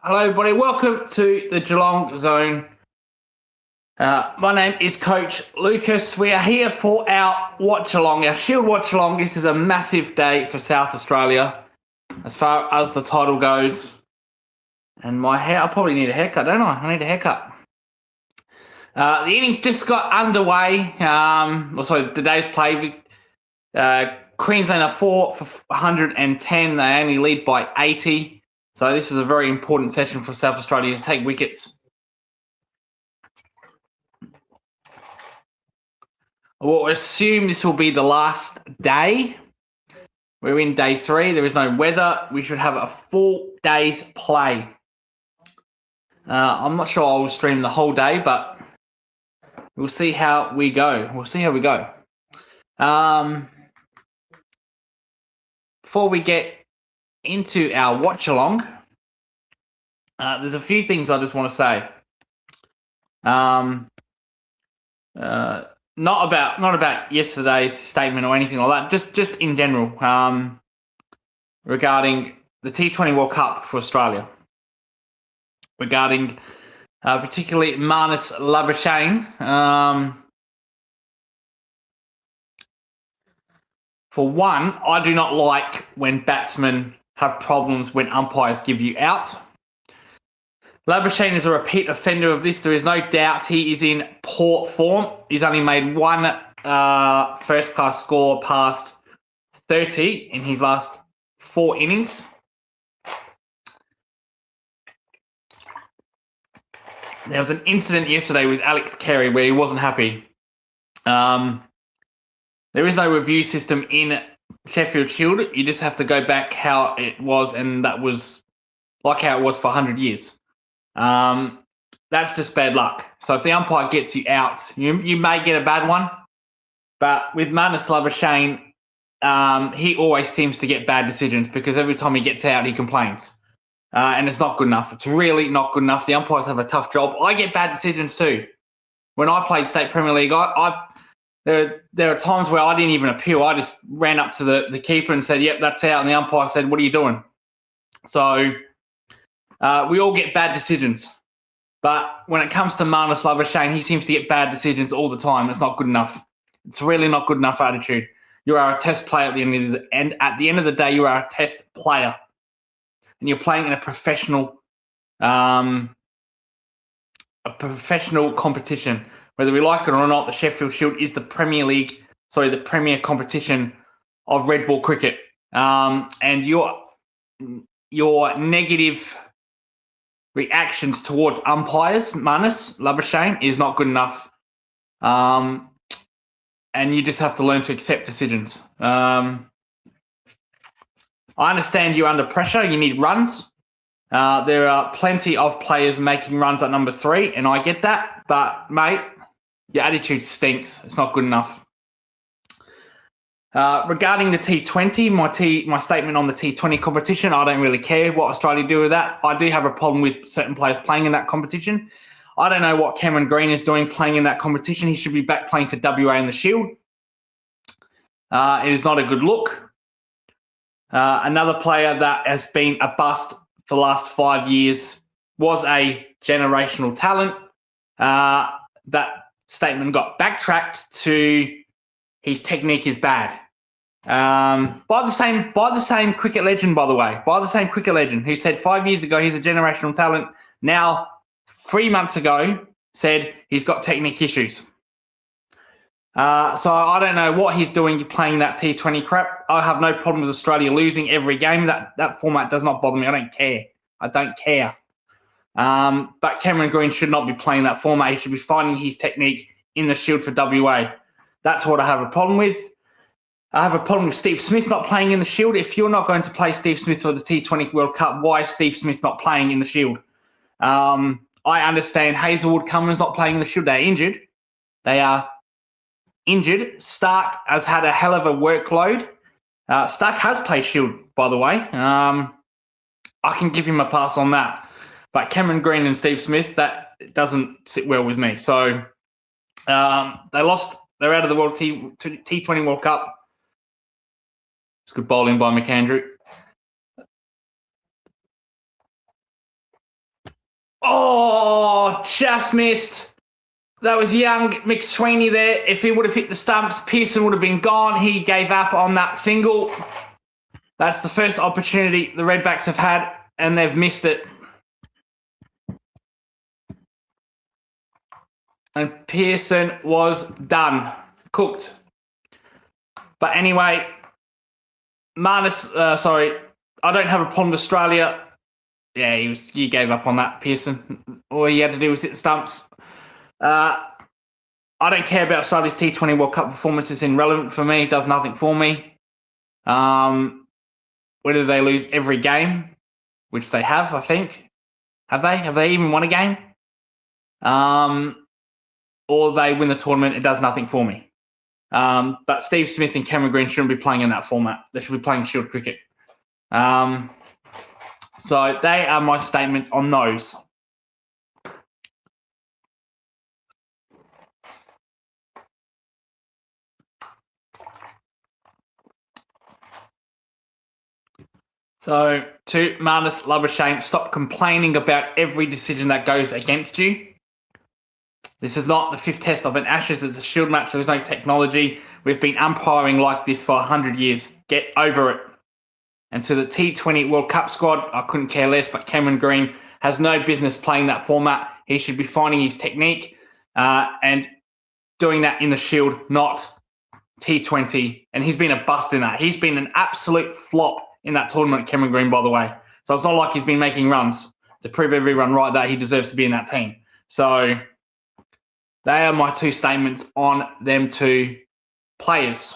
Hello, everybody. Welcome to the Geelong Zone. My name is Coach Lucas. We are here for our watch-along, our Shield watch-along. This is a massive day for South Australia as far as the title goes. And my hair, I probably need a haircut, don't I? I need a haircut. The innings just got underway. The day's played. Queensland are 4 for 110. They only lead by 80. So this is a very important session for South Australia to take wickets. We'll assume this will be the last day. We're in day 3. There is no weather. We should have a full day's play. I'm not sure I will stream the whole day, but we'll see how we go. Before we get into our watch along, there's a few things I just want to say. Not about yesterday's statement or anything like that. Just in general, regarding the T20 World Cup for Australia. Regarding particularly Marnus Labuschagne. For one, I do not like when batsmen have problems when umpires give you out. Labuschagne is a repeat offender of this. There is no doubt he is in poor form. He's only made one first-class score past 30 in his last 4 innings. There was an incident yesterday with Alex Carey where he wasn't happy. There is no review system in Sheffield Shield. You just have to go back how it was, and that was like how it was for 100 years. That's just bad luck. So if the umpire gets you out, you may get a bad one. But with Marnus Labuschagne, he always seems to get bad decisions because every time he gets out, he complains. And it's not good enough. It's really not good enough. The umpires have a tough job. I get bad decisions too. When I played State Premier League, there are times where I didn't even appeal. I just ran up to the keeper and said, yep, that's out. And the umpire said, what are you doing? So we all get bad decisions. But when it comes to Marnus Labuschagne, he seems to get bad decisions all the time. It's not good enough. It's really not good enough attitude. You are a test player at the end of the day, you are a test player. And you're playing in a professional competition. Whether we like it or not, the Sheffield Shield is the premier competition of red ball cricket. And your negative reactions towards umpires, Marnus Labuschagne, is not good enough. And you just have to learn to accept decisions. I understand you're under pressure. You need runs. There are plenty of players making runs at number 3, and I get that. But, mate, your attitude stinks. It's not good enough. Regarding the T20, my statement on the T20 competition, I don't really care what Australia do with that. I do have a problem with certain players playing in that competition. I don't know what Cameron Green is doing playing in that competition. He should be back playing for WA in the Shield. It is not a good look. Another player that has been a bust for the last 5 years was a generational talent. That statement got backtracked to his technique is bad. By the same cricket legend, by the way, who said 5 years ago he's a generational talent. Now, 3 months ago, said he's got technique issues. So I don't know what he's doing playing that T20 crap. I have no problem with Australia losing every game. That format does not bother me. I don't care. But Cameron Green should not be playing that format. He should be finding his technique in the Shield for WA. That's what I have a problem with. I have a problem with Steve Smith not playing in the Shield. If you're not going to play Steve Smith for the T20 World Cup, why is Steve Smith not playing in the Shield? I understand Hazelwood Cummins not playing in the Shield. They're injured. They are injured. Stark has had a hell of a workload. Stark has played Shield, by the way. I can give him a pass on that. But Cameron Green and Steve Smith, that doesn't sit well with me. So they lost. They're out of the T20 World Cup. It's good bowling by McAndrew. Oh, just missed. That was young McSweeney there. If he would have hit the stumps, Pearson would have been gone. He gave up on that single. That's the first opportunity the Redbacks have had, and they've missed it. And Pearson was done, cooked. But anyway, Marnus, sorry, I don't have a problem with Australia. Yeah, he gave up on that, Pearson. All he had to do was hit the stumps. I don't care about Australia's T20 World Cup performance. It's irrelevant for me. It does nothing for me. Whether they lose every game, which they have, I think. Have they? Have they even won a game? Or they win the tournament, it does nothing for me. But Steve Smith and Cameron Green shouldn't be playing in that format. They should be playing Shield cricket. So they are my statements on those. So to Marnus Labuschagne, stop complaining about every decision that goes against you. This is not the fifth test of an Ashes. It's a Shield match. There's no technology. We've been umpiring like this for 100 years. Get over it. And to the T20 World Cup squad, I couldn't care less, but Cameron Green has no business playing that format. He should be finding his technique and doing that in the Shield, not T20. And he's been a bust in that. He's been an absolute flop in that tournament, Cameron Green, by the way. So it's not like he's been making runs to prove every run right that he deserves to be in that team. So they are my two statements on them two players.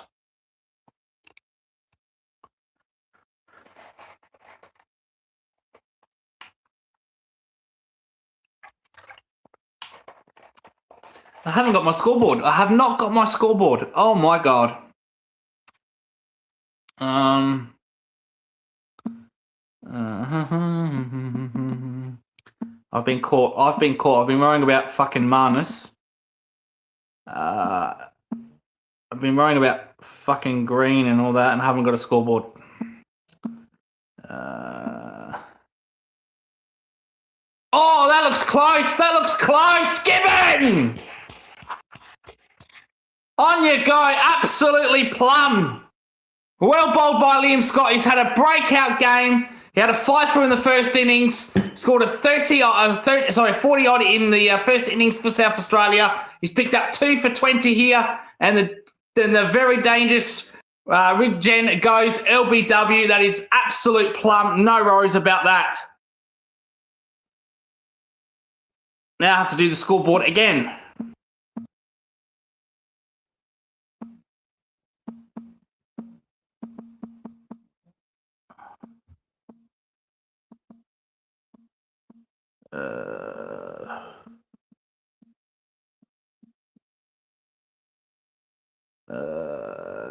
I haven't got my scoreboard. I have not got my scoreboard. Oh my God. I've been caught. I've been worrying about fucking Marnus. I've been worrying about fucking Green and all that, and I haven't got a scoreboard. Oh, that looks close. That looks close. Gibbon! On you go. Absolutely plum. Well bowled by Liam Scott. He's had a breakout game. He had a 5-for in the first innings. Scored a 40 odd in the first innings for South Australia. He's picked up 2 for 20 here, and the very dangerous Rig Gen goes LBW. That is absolute plum. No worries about that. Now I have to do the scoreboard again.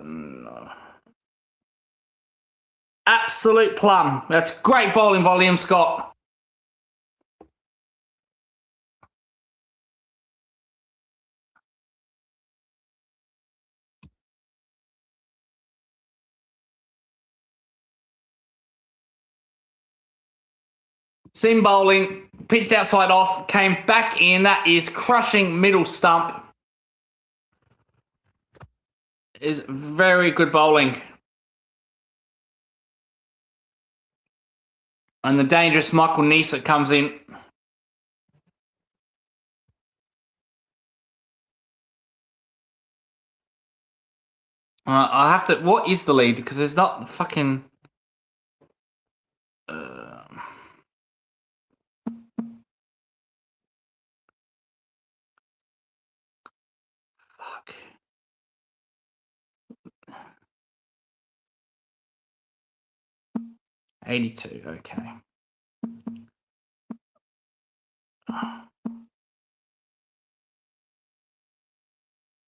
No. Absolute plum. That's great bowling by Liam Scott. Seam bowling, pitched outside off, came back in. That is crushing middle stump. Is very good bowling. And the dangerous Michael Neser comes in. I have to. What is the lead? Because there's not fucking. Fuck. $82. Okay.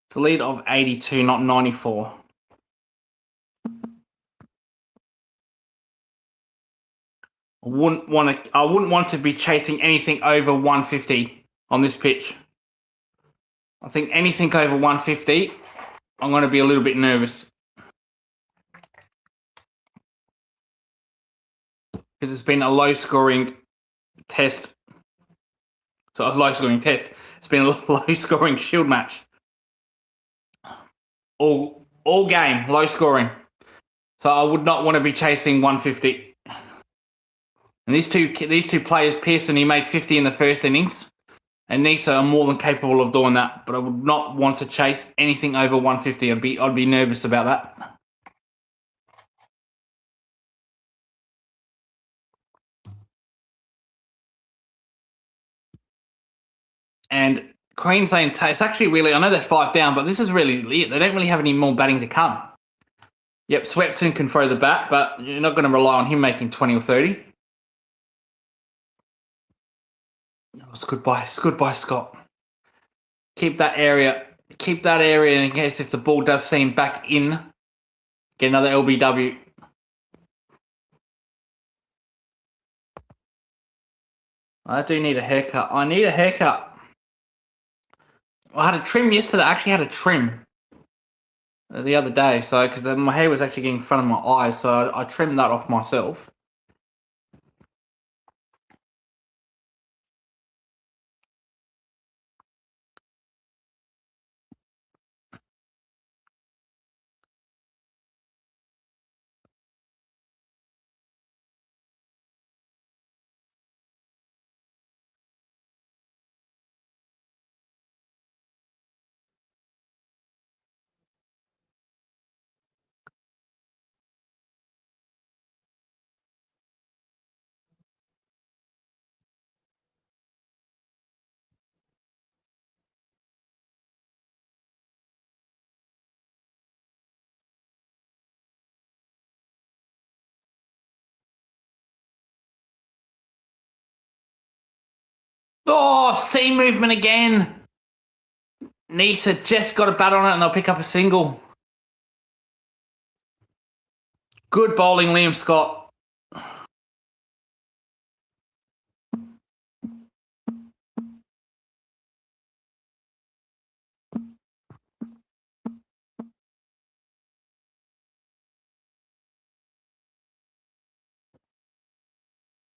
It's a lead of 82, not 94. I wouldn't want to be chasing anything over 150 on this pitch. I think anything over 150, I'm going to be a little bit nervous. Because it's been a low-scoring test. So a low-scoring test. It's been a low-scoring Shield match. All game, low-scoring. So I would not want to be chasing 150. And these two players, Pearson, he made 50 in the first innings, and Nisa are more than capable of doing that. But I would not want to chase anything over 150. I'd be nervous about that. And Queensland, it's actually really, I know they're 5 down, but this is really it. They don't really have any more batting to come. Yep, Swepson can throw the bat, but you're not going to rely on him making 20 or 30. It's goodbye, Scott. Keep that area in case if the ball does seem back in. Get another LBW. I do need a haircut. I need a haircut. I had a trim yesterday. I actually had a trim the other day, so because my hair was actually getting in front of my eyes, so I trimmed that off myself. Oh, seam movement again. Nisa just got a bat on it and they'll pick up a single. Good bowling, Liam Scott.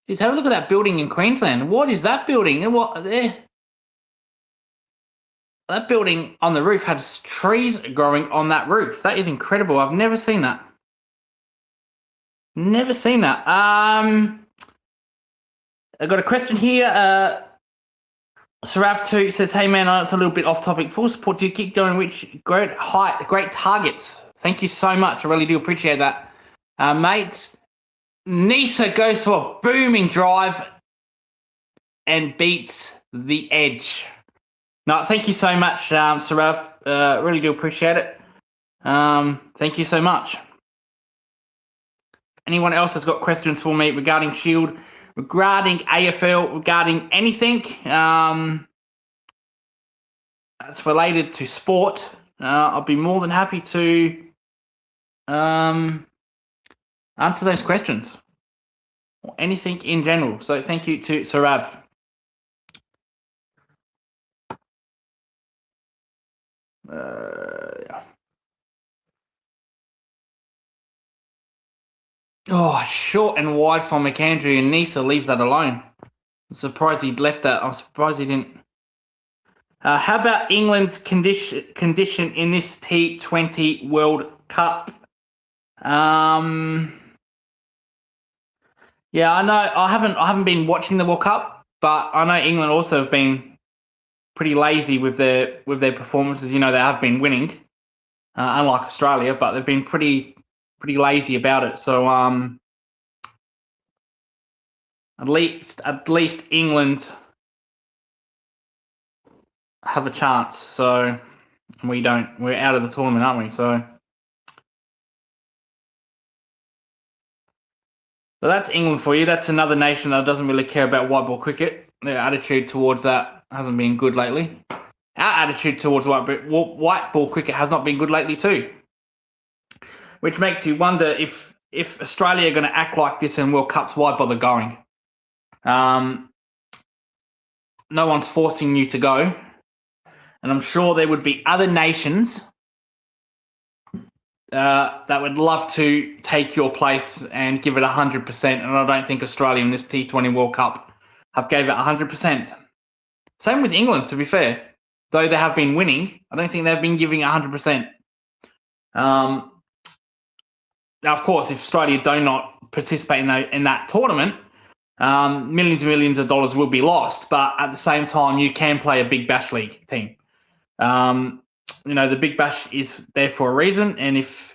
Just have a look at that building in Queensland. What is that building? And what there? That building on the roof had trees growing on that roof. That is incredible. I've never seen that. Never seen that. I got a question here. Sarav2 says, "Hey man, I know it's a little bit off topic. Full support to you. Keep going. Which great targets. Thank you so much. I really do appreciate that, mate." Nisa goes for a booming drive and beats the edge. No, thank you so much, Sarav. Really do appreciate it. Thank you so much. Anyone else has got questions for me regarding Shield, regarding AFL, regarding anything that's related to sport? I'll be more than happy to answer those questions or anything in general. So thank you to Sarav. Oh, short and wide for McAndrew, and Nisa leaves that alone. I'm surprised he left that. I'm surprised he didn't. How about England's condition in this T20 World Cup? Yeah, I know. I haven't been watching the World Cup, but I know England also have been pretty lazy with their performances. You know, they have been winning, unlike Australia, but they've been pretty lazy about it. So at least England have a chance. So we don't. We're out of the tournament, aren't we? So. So that's England for you. That's another nation that doesn't really care about white ball cricket. Their attitude towards that hasn't been good lately. Our attitude towards white ball cricket has not been good lately too. Which makes you wonder if Australia are going to act like this in World Cups, why bother going? No one's forcing you to go. And I'm sure there would be other nations that would love to take your place and give it 100%. And I don't think Australia in this T20 World Cup have gave it 100%. Same with England, to be fair. Though they have been winning, I don't think they've been giving 100%. Now, of course, if Australia do not participate in that tournament, millions and millions of dollars will be lost. But at the same time, you can play a Big Bash League team. The Big Bash is there for a reason. And if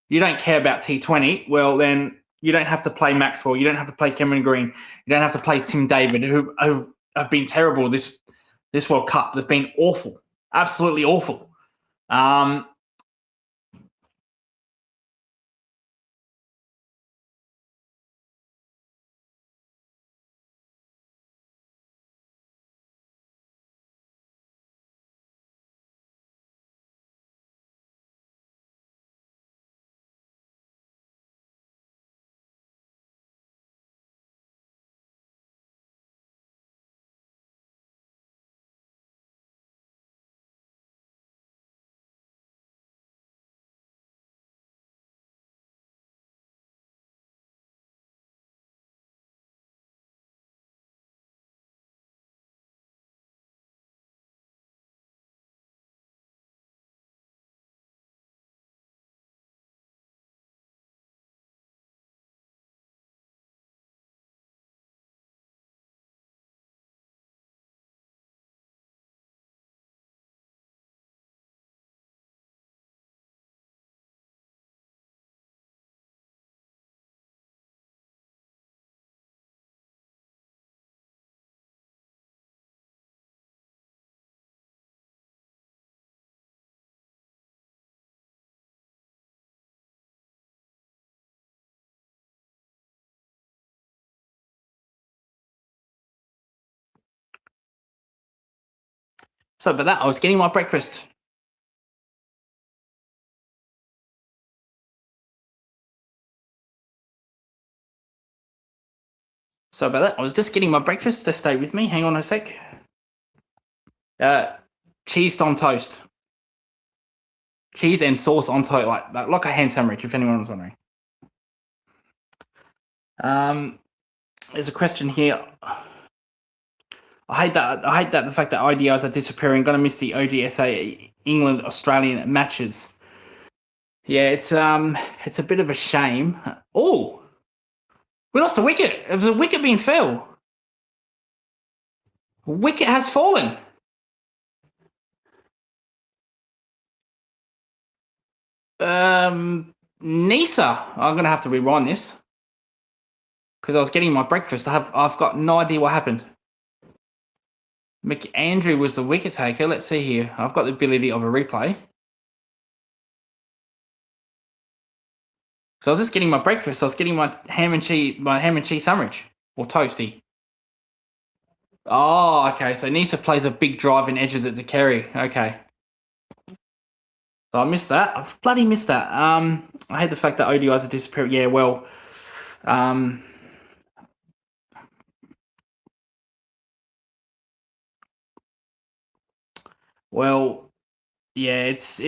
you don't care about T20, well, then you don't have to play Maxwell. You don't have to play Cameron Green. You don't have to play Tim David, who have been terrible this World Cup. They've been awful, absolutely awful. So, but that I was getting my breakfast. So about that, I was just getting my breakfast. Just stay with me. Hang on a sec. Cheese on toast. Cheese and sauce on toast, like a hand sandwich, if anyone was wondering. There's a question here. I hate that the fact that ODIs are disappearing. Gonna miss the ODSA England Australian matches. Yeah, it's a bit of a shame. Oh, we lost a wicket. It was a wicket being fell. Wicket has fallen. Nisa. I'm gonna have to rewind this because I was getting my breakfast. I've got no idea what happened. McAndrew was the wicket taker. Let's see here. I've got the ability of a replay. So I was just getting my breakfast. I was getting my ham and cheese sandwich or toasty. Oh, okay. So Nisa plays a big drive and edges it to Kerry. Okay. So I missed that. I've bloody missed that. I hate the fact that ODIs are disappearing. Yeah, well, yeah, it's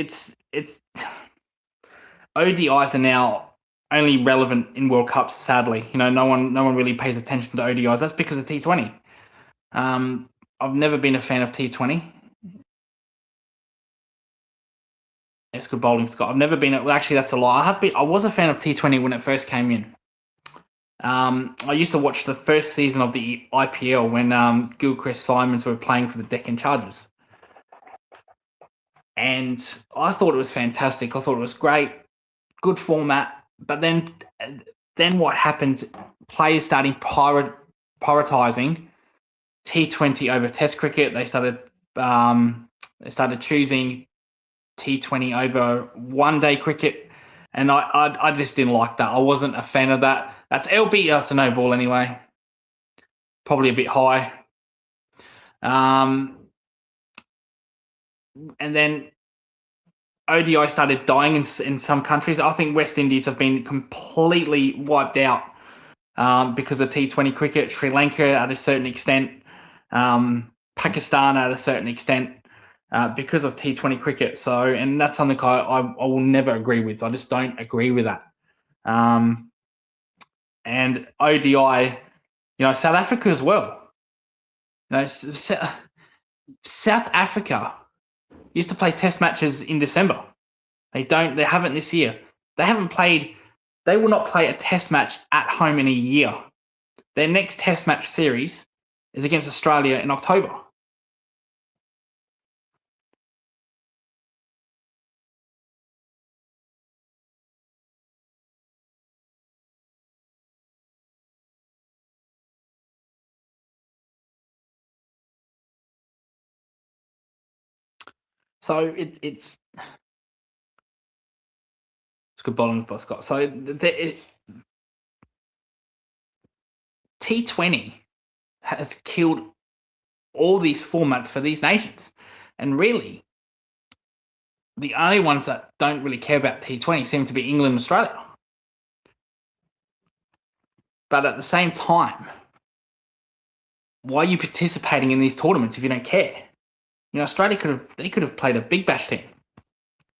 ODIs are now only relevant in World Cups. Sadly, no one really pays attention to ODIs. That's because of T20. I've never been a fan of T20. It's good bowling, Scott. I've never been. Well, actually, that's a lie. I was a fan of T20 when it first came in. I used to watch the first season of the IPL when Gilchrist Simons were playing for the Deccan Chargers. And I thought it was fantastic. I thought it was great, good format. But then what happened? Players starting prioritizing T20 over Test cricket. They started choosing T20 over one-day cricket, and I just didn't like that. I wasn't a fan of that. That's LB. That's a no ball anyway. Probably a bit high. And then ODI started dying in some countries. I think West Indies have been completely wiped out because of T20 cricket. Sri Lanka at a certain extent, Pakistan at a certain extent, because of T20 cricket. So, and that's something I will never agree with. I just don't agree with that. And ODI, South Africa as well. South Africa used to play test matches in December. They haven't this year. They will not play a test match at home in a year. Their next test match series is against Australia in October. So it's good bowling by Scott. So T20 has killed all these formats for these nations, and really, the only ones that don't really care about T20 seem to be England and Australia. But at the same time, why are you participating in these tournaments if you don't care? You know, Australia could have played a Big Bash team.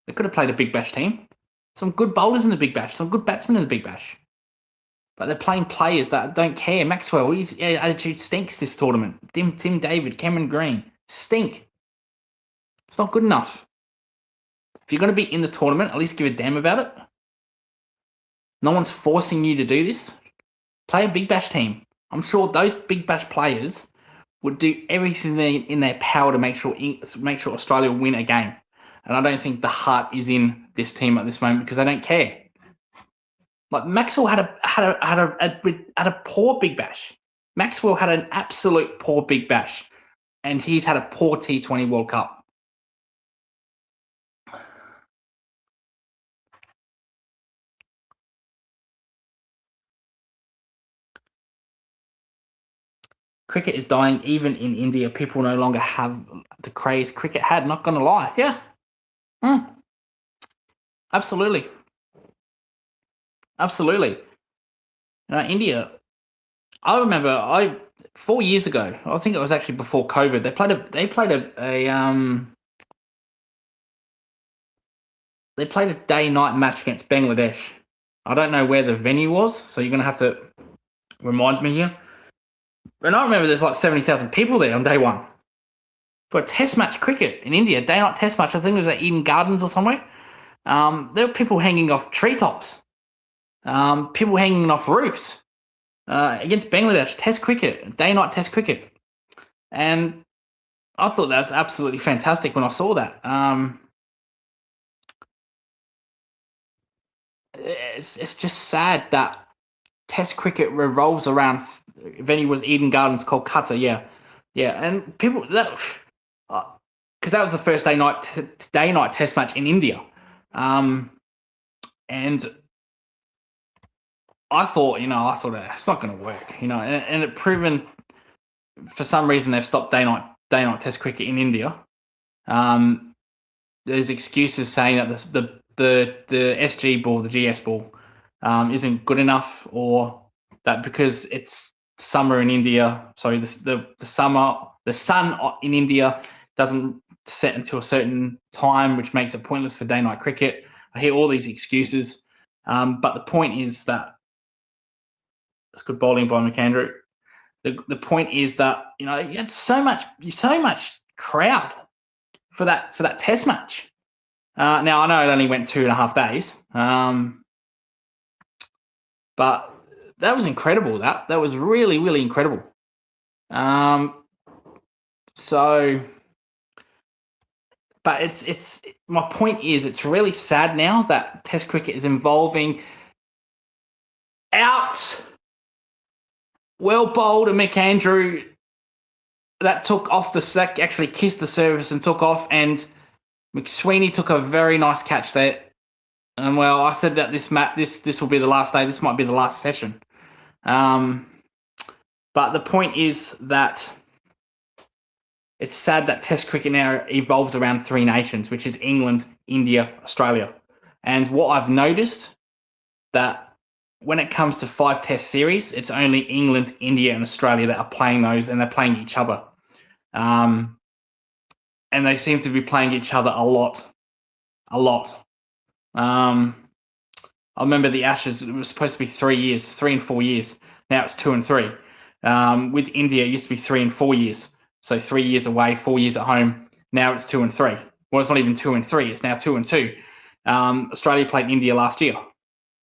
They could have played a Big Bash team. Some good bowlers in the Big Bash, some good batsmen in the Big Bash. But they're playing players that don't care. Maxwell, his attitude stinks this tournament. Tim David, Cameron Green, stink. It's not good enough. If you're going to be in the tournament, at least give a damn about it. No one's forcing you to do this. Play a Big Bash team. I'm sure those Big Bash players would do everything in their power to make sure Australia win a game. And I don't think the heart is in this team at this moment because they don't care. Like Maxwell had a poor Big Bash. Maxwell had an absolute poor Big Bash, and he's had a poor T20 World Cup. Cricket is dying even in India. People no longer have the craze cricket had. Not going to lie. Yeah. Absolutely. Absolutely. India, I remember 4 years ago, I think it was actually before COVID, they played a day-night match against Bangladesh. I don't know where the venue was, so you're going to have to remind me here. And I remember there's like 70,000 people there on day one for a test match cricket in India, day-night test match. I think it was at Eden Gardens or somewhere. There were people hanging off treetops, people hanging off roofs against Bangladesh, test cricket, day-night test cricket. And I thought that was absolutely fantastic when I saw that. It's just sad that Test cricket revolves around. Venue was Eden Gardens, Kolkata. Yeah, and people that because that was the first day night Test match in India, and I thought it's not going to work, and it proven for some reason they've stopped day night Test cricket in India. There's excuses saying that the SG ball, the GS ball, isn't good enough, or that because it's summer in India, sorry, the sun in India doesn't set until a certain time, which makes it pointless for day-night cricket. I hear all these excuses, but the point is that it's good bowling by McAndrew. The point is that you had so much crowd for that test match. Now I know it only went 2.5 days, but that was incredible. That was really, really incredible. But it's my point is it's really sad now that Test cricket is evolving out. Well bowled, and McAndrew that took off the sack, actually kissed the surface and took off, and McSweeney took a very nice catch there. And well, I said that this will be the last day. This might be the last session. But the point is that it's sad that Test cricket now evolves around 3 nations, which is England, India, Australia. And what I've noticed that when it comes to 5 Test series, it's only England, India, and Australia that are playing those, and they're playing each other. And they seem to be playing each other a lot. I remember the Ashes, it was supposed to be 3 and 4 years. Now it's 2 and 3. With India, it used to be 3 and 4 years. So 3 years away, 4 years at home. Now it's 2 and 3. Well, it's not even 2 and 3. It's now 2 and 2. Australia played India last year,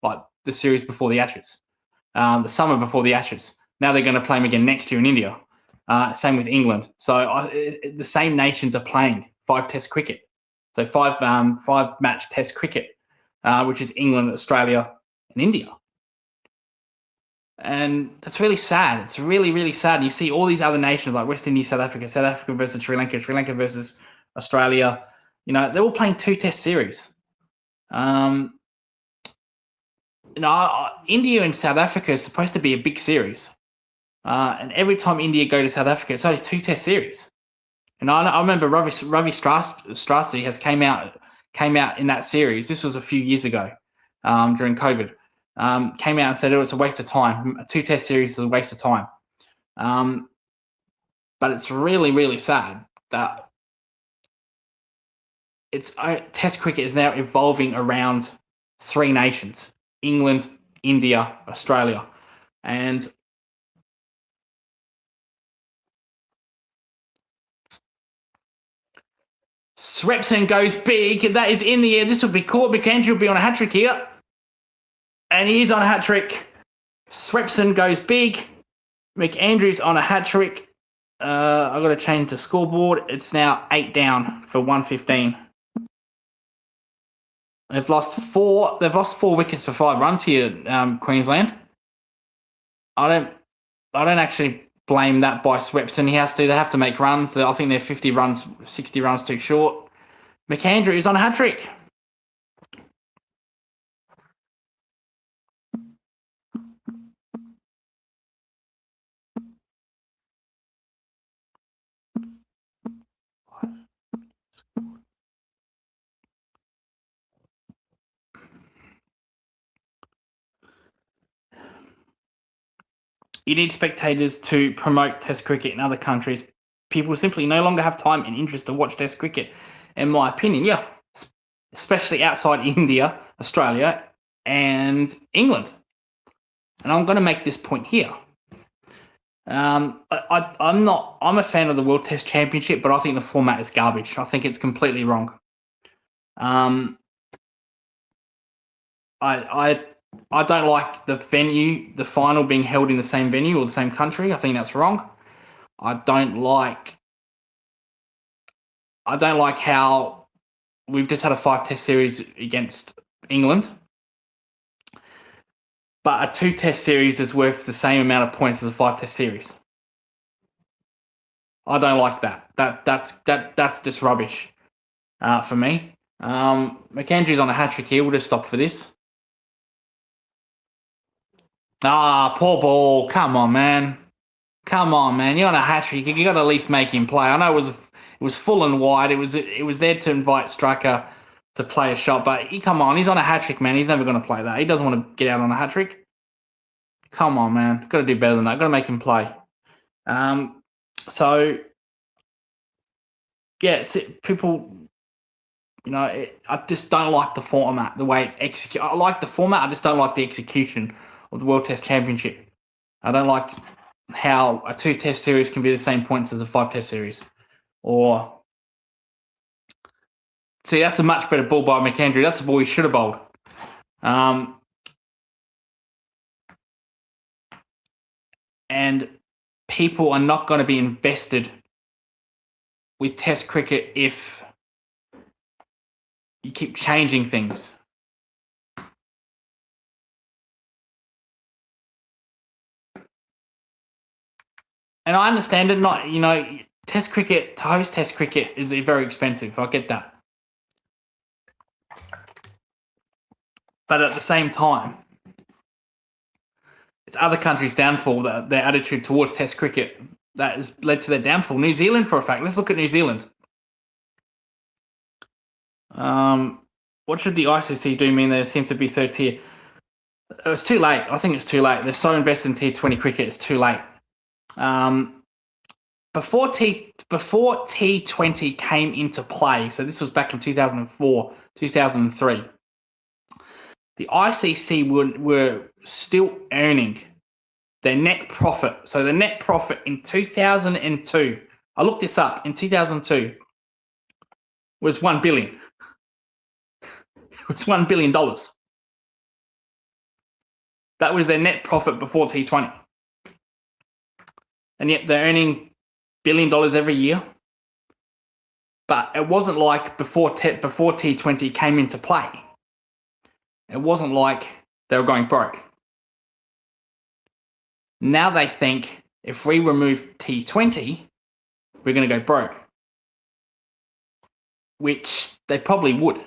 like the series before the Ashes, the summer before the Ashes. Now they're going to play them again next year in India. Same with England. So the same nations are playing 5 Test cricket. So 5 match Test cricket, which is England, Australia, and India. And it's really sad. It's really, really sad. And you see all these other nations like West Indies, South Africa versus Sri Lanka versus Australia. They're all playing 2 Test series. India and South Africa is supposed to be a big series. And every time India go to South Africa, it's only 2 Test series. And I remember Ravi Strassi has came out in that series. This was a few years ago, during COVID. Came out and said, it's a waste of time. A 2 Test series is a waste of time. But it's really, really sad that Test cricket is now evolving around 3 nations: England, India, Australia. And Swepson goes big. That is in the air. This will be caught. McAndrew will be on a hat-trick here. And he is on a hat-trick. Swepson goes big. McAndrew's on a hat-trick. I've got to change the scoreboard. It's now 8 down for 115. They've lost 4 wickets for 5 runs here, Queensland. I don't actually blame that by Swepson. They have to make runs. I think they're 50 runs, 60 runs too short. McAndrew is on a hat-trick. You need spectators to promote Test cricket in other countries. People simply no longer have time and interest to watch Test cricket, in my opinion. Yeah, especially outside India, Australia, and England. And I'm going to make this point here. I'm a fan of the World Test Championship, but I think the format is garbage. I think it's completely wrong. I don't like the venue, the final being held in the same venue or the same country. I think that's wrong. I don't like how we've just had a 5 Test series against England, but a 2 Test series is worth the same amount of points as a 5 Test series. I don't like that. That's just rubbish for me. McAndrew's on a hat-trick here. We'll just stop for this. Poor ball. Come on, man. You're on a hat-trick. You got to at least make him play. I know it was full and wide. It was there to invite striker to play a shot, but come on, he's on a hat-trick, man. He's never going to play that. He doesn't want to get out on a hat-trick. Come on, man. Got to do better than that. Got to make him play. So yeah, people, I just don't like the format, the way it's executed. I like the format. I just don't like the execution of the World Test Championship. I don't like how a 2 Test series can be the same points as a 5 Test series. Or see, that's a much better ball by McAndrew. That's the ball he should have bowled. And people are not going to be invested with Test cricket if you keep changing things. And I understand it. Test cricket, to host Test cricket is very expensive. I get that. But at the same time, it's other countries' downfall, their attitude towards Test cricket, that has led to their downfall. New Zealand, for a fact. Let's look at New Zealand. What should the ICC do? Mean they seem to be 3rd tier? It was too late. I think it's too late. They're so invested in T20 cricket, it's too late. Before T20 came into play, so this was back in 2004, 2003, the ICC were still earning their net profit. So the net profit in 2002 I looked this up. In 2002, was $1 billion. It was $1 billion. That was their net profit before T20. And yet they're earning $1 billion every year. But it wasn't like before T20 came into play. It wasn't like they were going broke. Now they think if we remove T20, we're going to go broke, which they probably would.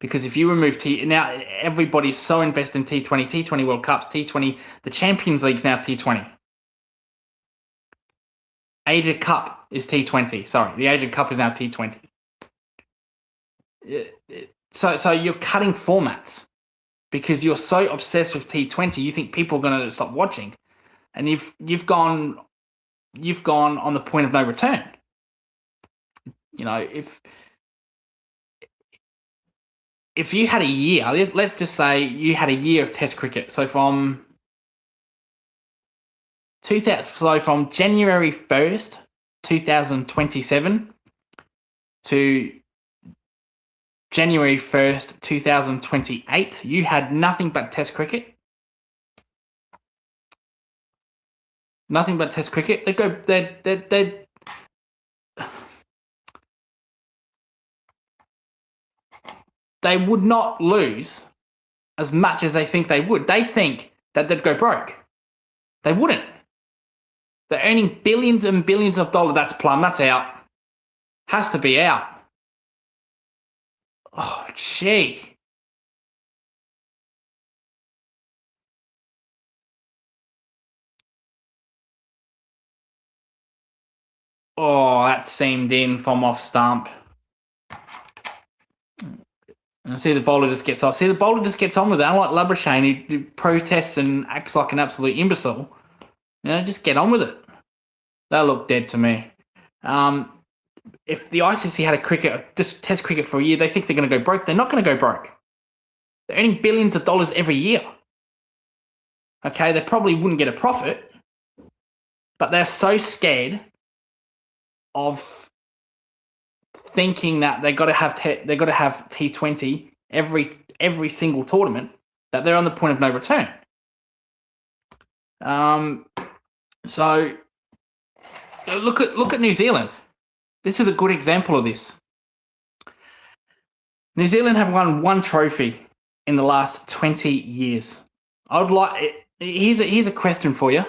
Because if you remove now everybody's so invested in T20 World Cups, T20, the Champions League's now T20. Asia Cup is T20. Sorry, the Asia Cup is now T20. So you're cutting formats because you're so obsessed with T20. You think people are going to stop watching, and you've gone on the point of no return. You know, if you had a year, let's just say you had a year of Test cricket. So from January 1st, 2027 to January 1st, 2028, you had nothing but Test cricket. Nothing but Test cricket. They would not lose as much as they think they would. They think that they'd go broke. They wouldn't. They're earning billions and billions of dollars. That's plum. That's out. Has to be out. Oh, gee. Oh, that seamed in from off stump. And I see the bowler just gets off. See, the bowler just gets on with it. Unlike Labuschagne, who protests and acts like an absolute imbecile. You know, just get on with it. That looked dead to me. If the ICC had just Test cricket for a year, they think they're going to go broke. They're not going to go broke. They're earning billions of dollars every year. Okay, they probably wouldn't get a profit, but they're so scared of thinking that they got to have T20 every single tournament that they're on the point of no return. So look at New Zealand. This is a good example of this. New Zealand have won one trophy in the last 20 years. Here's a question for you.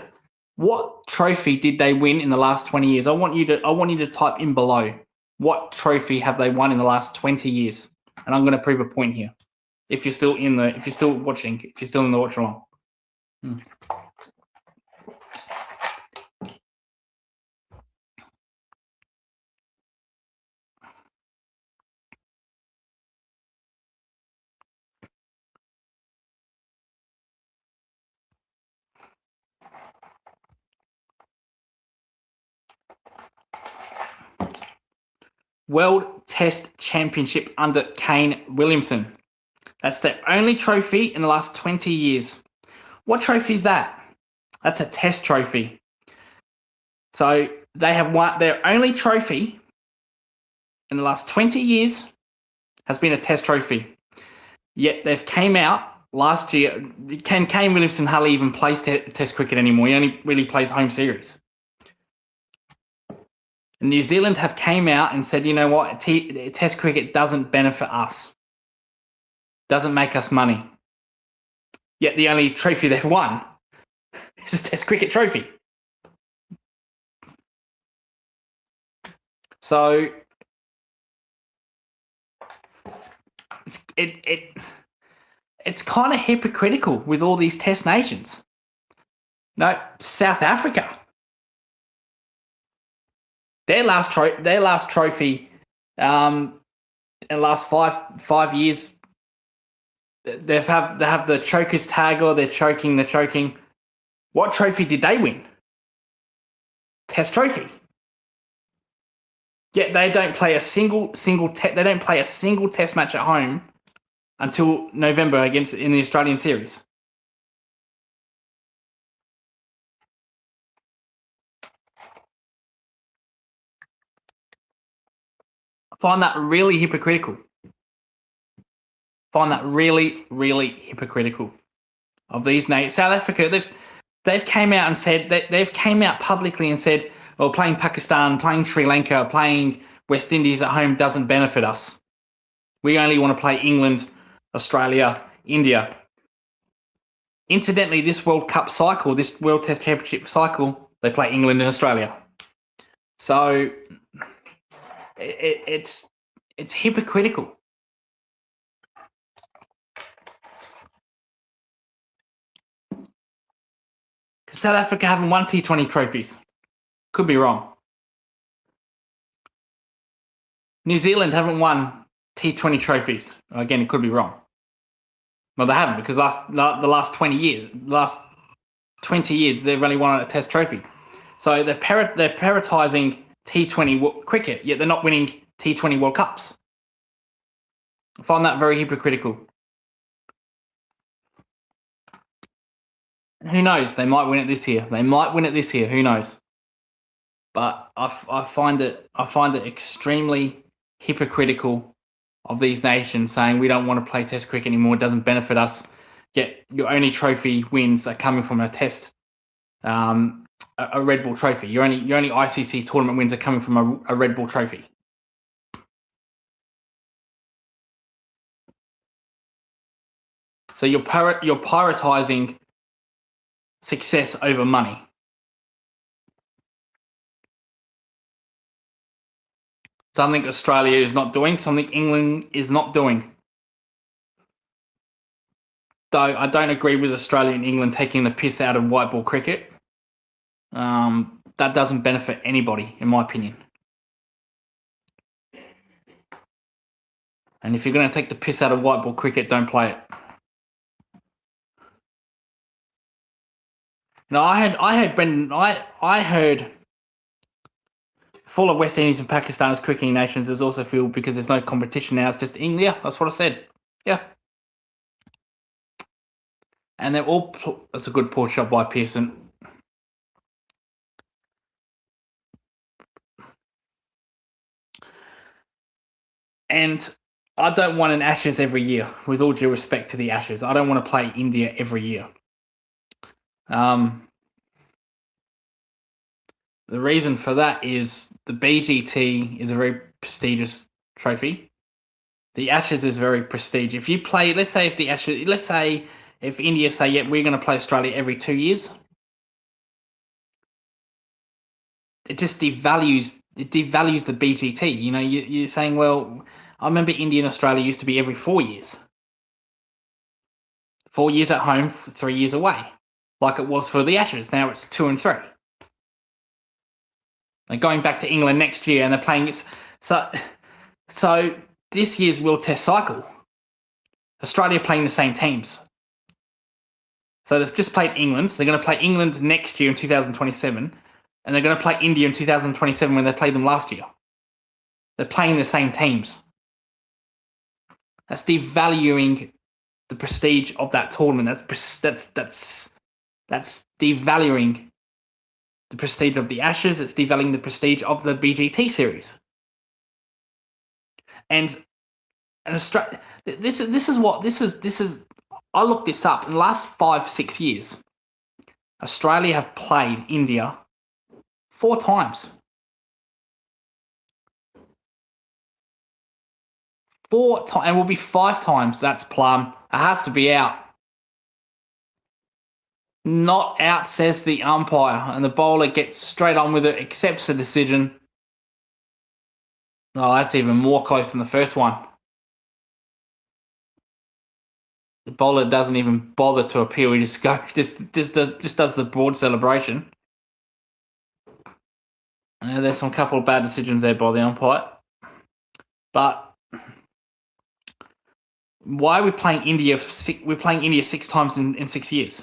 What trophy did they win in the last 20 years? I want you to type in below. What trophy have they won in the last 20 years? And I'm going to prove a point here. If you're still watching, if you're still in the watch along. World Test Championship under Kane Williamson. That's their only trophy in the last 20 years. What trophy is that? That's a Test trophy. So they have won their only trophy in the last 20 years has been a Test trophy. Yet they've came out last year. Kane Williamson hardly even plays Test cricket anymore. He only really plays home series. New Zealand have came out and said, you know what, Test cricket doesn't benefit us, doesn't make us money. Yet the only trophy they've won is a Test cricket trophy. So it's kind of hypocritical with all these Test nations. No, South Africa. Their last trophy in the last five years, they have the chokers tag, or they're choking. What trophy did they win? Test trophy. Yet they don't play a single they don't play a single Test match at home until November in the Australian series. I find that really hypocritical. Find that really, really hypocritical of these nations. South Africa, they've came out and said that they've came out publicly and said, well, playing Pakistan, playing Sri Lanka, playing West Indies at home doesn't benefit us. We only want to play England, Australia, India. Incidentally, this World Cup cycle, this World Test Championship cycle, they play England and Australia. So it's hypocritical. South Africa haven't won T20 trophies. Could be wrong. New Zealand haven't won T20 trophies. Again, it could be wrong. Well, they haven't, because the last 20 years, they've only won a Test trophy. So they're prioritising T20 cricket, yet they're not winning T20 World Cups. I find that very hypocritical. Who knows? They might win it this year. Who knows? But I find it extremely hypocritical of these nations saying we don't want to play Test cricket anymore. It doesn't benefit us. Yet your only trophy wins are coming from a Test, a Red Ball trophy. Your only ICC tournament wins are coming from a Red Ball trophy. So you're prioritizing success over money. Something Australia is not doing, something England is not doing. Though I don't agree with Australia and England taking the piss out of white ball cricket. That doesn't benefit anybody, in my opinion. And if you're going to take the piss out of white ball cricket, don't play it. Now, I heard full of West Indies and Pakistan as cricketing nations is also feel because there's no competition now. It's just England. Yeah, that's what I said. Yeah. And they're all. That's a good poor shot by Pearson. And I don't want an Ashes every year, with all due respect to the Ashes. I don't want to play India every year. The reason for that is the BGT is a very prestigious trophy. The Ashes is very prestigious. If you play, let's say if India say, yeah, we're going to play Australia every 2 years, it just devalues the BGT. You know, you're saying, well, I remember India and Australia used to be every 4 years. 4 years at home, 3 years away, like it was for the Ashes. Now it's 2 and 3. They're going back to England next year, and they're playing it. So this year's World Test cycle, Australia playing the same teams. So they've just played England. So they're going to play England next year in 2027, and they're going to play India in 2027 when they played them last year. They're playing the same teams. That's devaluing the prestige of that tournament. That's devaluing the prestige of the Ashes. It's devaluing the prestige of the BGT series. And Australia, this is. I looked this up. In the last 5-6 years, Australia have played India 4 times. 4 times, and will be 5 times. That's plum. It has to be out. Not out, says the umpire, and the bowler gets straight on with it, accepts the decision. Oh, that's even more close than the first one. The bowler doesn't even bother to appeal. He just does the broad celebration. There's some couple of bad decisions there by the umpire. But why are we playing India? We're playing India 6 times in 6 years.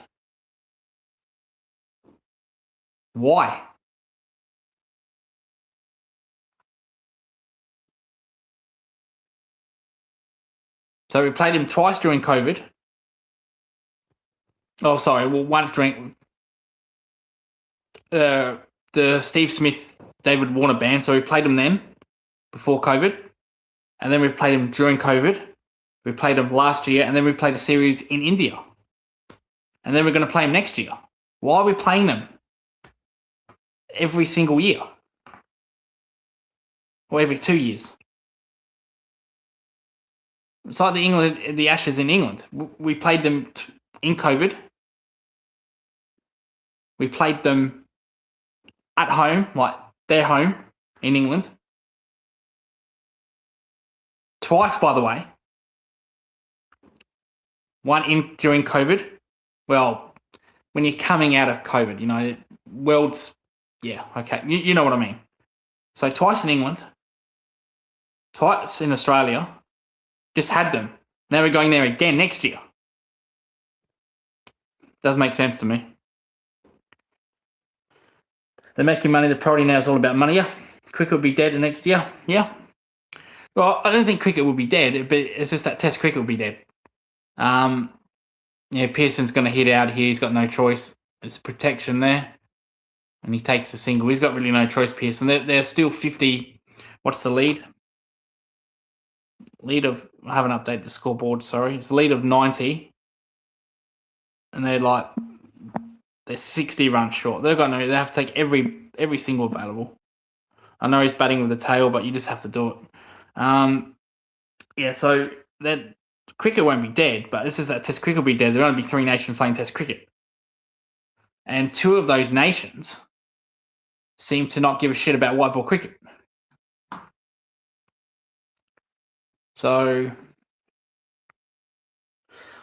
Why? So we played him twice during COVID. Oh, sorry. Well, once during the Steve Smith, David Warner ban. So we played him then before COVID. and then we've played them during COVID. We played them last year, and then we played a series in India. And then we're going to play them next year. Why are we playing them every single year? Or every 2 years? It's like the Ashes in England. We played them in COVID. We played them at home, like their home in England. Twice, by the way. One during COVID. Well, when you're coming out of COVID, world's, yeah, okay. You know what I mean. So twice in England, twice in Australia, just had them. Now we're going there again next year. Does make sense to me. They're making money. The priority now is all about money. Yeah. Cricket will be dead next year. Yeah. Well, I don't think cricket will be dead, but it's just that Test cricket will be dead. Pearson's going to hit out here. He's got no choice. There's protection there. And he takes a single. He's got really no choice, Pearson. They're still 50. What's the lead? I haven't updated the scoreboard, sorry. It's the lead of 90. And they're 60 runs short. They have to take every single available. I know he's batting with the tail, but you just have to do it. So that cricket won't be dead, but this is that Test cricket will be dead. There'll only be 3 nations playing Test cricket. And 2 of those nations seem to not give a shit about white ball cricket. So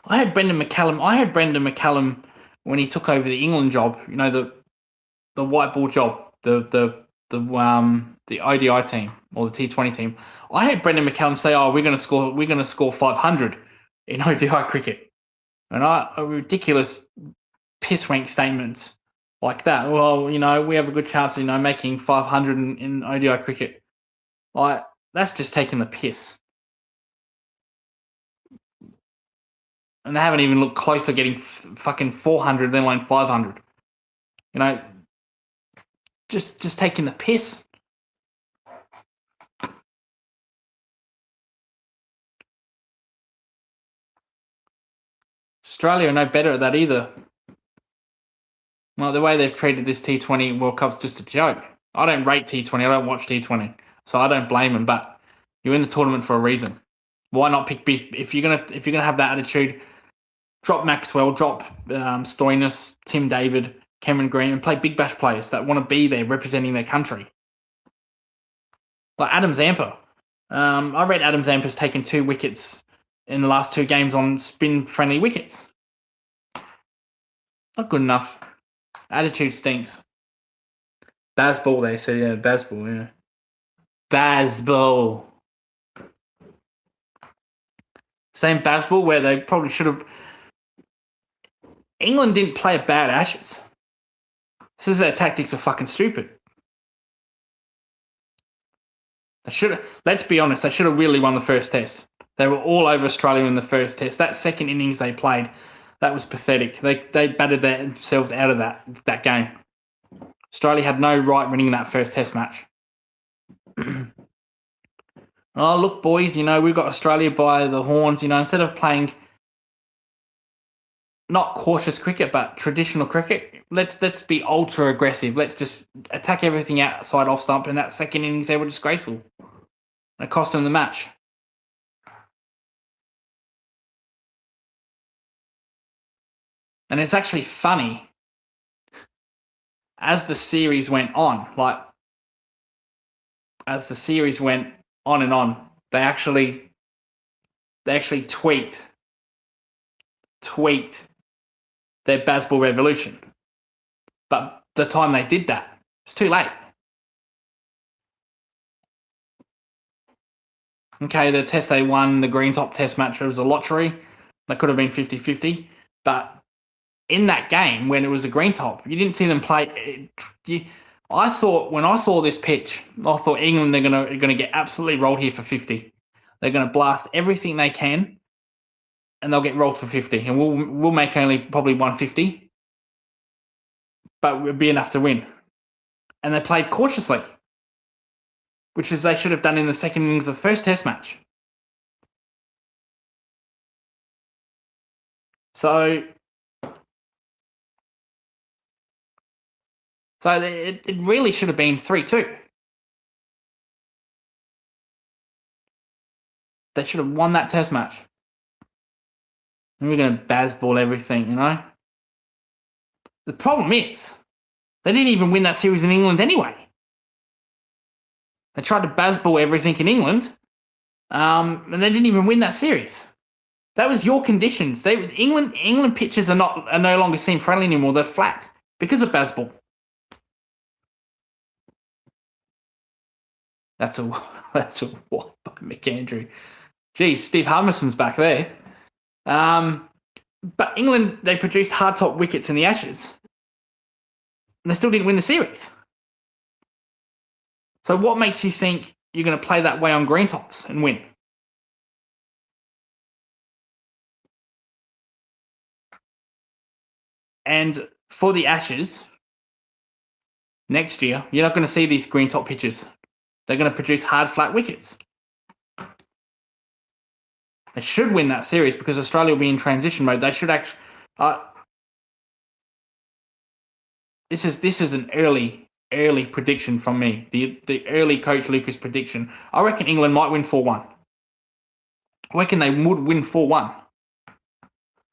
I heard Brendan McCallum when he took over the England job, the white ball job, the ODI team or the T20 team. I heard Brendan McCallum say, "Oh, we're going to score 500 in ODI cricket," and a ridiculous pisswank statements like that. Well, we have a good chance of making 500 in ODI cricket. Like, that's just taking the piss. And they haven't even looked close to getting fucking 400, let alone 500. Just taking the piss. Australia are no better at that either. Well, the way they've treated this T20 World Cup's just a joke. I don't rate T20. I don't watch T20, so I don't blame them. But you're in the tournament for a reason. Why not pick big? If you're gonna have that attitude, drop Maxwell, drop Stoinis, Tim David, Cameron Green, and play Big Bash players that want to be there representing their country. Like Adam Zampa. I read Adam Zampa's taken 2 wickets in the last 2 games on spin-friendly wickets. Not good enough. Attitude stinks. Bazball, they said, yeah, Bazball, yeah. Bazball. Same Bazball where they probably should have. England didn't play a bad Ashes. This is their tactics are fucking stupid. Let's be honest, they should have really won the first test. They were all over Australia in the first test. That second innings they played, that was pathetic. They battered themselves out of that game. Australia had no right winning that first test match. Oh, look, boys, we've got Australia by the horns. Instead of playing not cautious cricket, but traditional cricket, let's be ultra aggressive. Let's just attack everything outside off stump. And that second innings, they were disgraceful. It cost them the match. And it's actually funny, as the series went on, and on, they actually tweaked their Bazball revolution. But the time they did that, it's too late. Okay, the test they won, the Green Top test match, it was a lottery. That could have been 50-50. But in that game, when it was a Green Top, you didn't see them play. I thought, when I saw this pitch, I thought England are gonna get absolutely rolled here for 50. They're gonna blast everything they can, and they'll get rolled for 50, and we'll make only probably 150, but it'll be enough to win. And they played cautiously, which is they should have done in the second innings of the first test match. So it really should have been 3-2. They should have won that test match. And we're going to baseball everything, you know? The problem is, they didn't even win that series in England anyway. They tried to baseball everything in England, and they didn't even win that series. That was your conditions. England pitches are no longer seem friendly anymore. They're flat because of baseball. That's a what by McAndrew. Geez, Steve Harmison's back there. But England, they produced hard top wickets in the Ashes, and they still didn't win the series. So what makes you think you're going to play that way on green tops and win? And for the Ashes, next year, you're not going to see these green top pitches. They're going to produce hard, flat wickets. They should win that series because Australia will be in transition mode. They should actually. This is an early prediction from me. The early Coach Lucas prediction. I reckon England might win 4-1. I reckon they would win 4-1.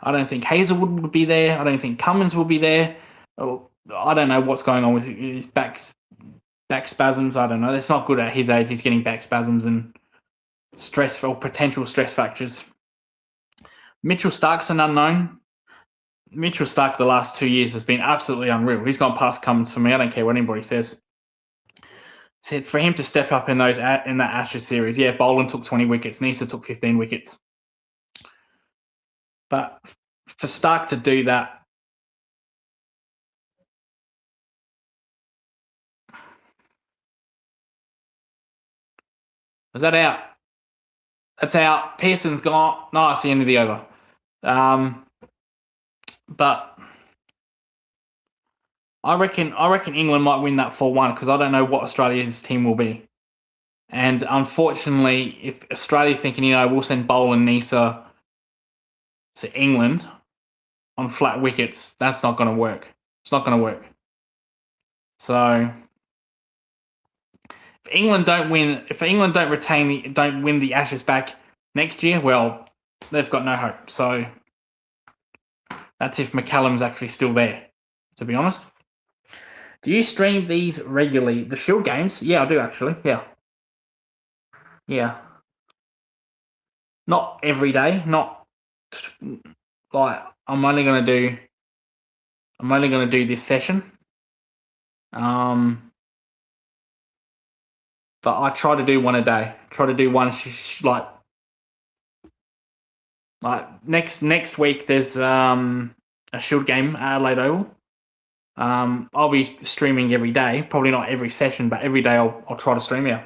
I don't think Hazelwood would be there. I don't think Cummins will be there. I don't know what's going on with his back spasms. I don't know. That's not good at his age. He's getting back spasms and stress or potential stress fractures. Mitchell Stark's an unknown. Mitchell Stark the last 2 years has been absolutely unreal. He's gone past Cummins for me. I don't care what anybody says. So for him to step up in that Ashes series, yeah, Boland took 20 wickets. Nisa took 15 wickets. But for Stark to do that, is that out? That's out. Pearson's gone. No, it's the end of the over. But I reckon England might win that 4-1 because I don't know what Australia's team will be. And unfortunately, if Australia thinking, we'll send Bowl and Nisa to England on flat wickets, that's not going to work. It's not going to work. So if England don't win the Ashes back next year, well, they've got no hope. So that's if McCallum's actually still there, to be honest. Do you stream these regularly? The Shield games? Yeah, I do actually. Yeah. Not every day. Not like I'm only gonna do this session. But I try to do one a day. Try to do one like next week. There's a Shield game at Adelaide Oval. I'll be streaming every day. Probably not every session, but every day I'll try to stream. Yeah.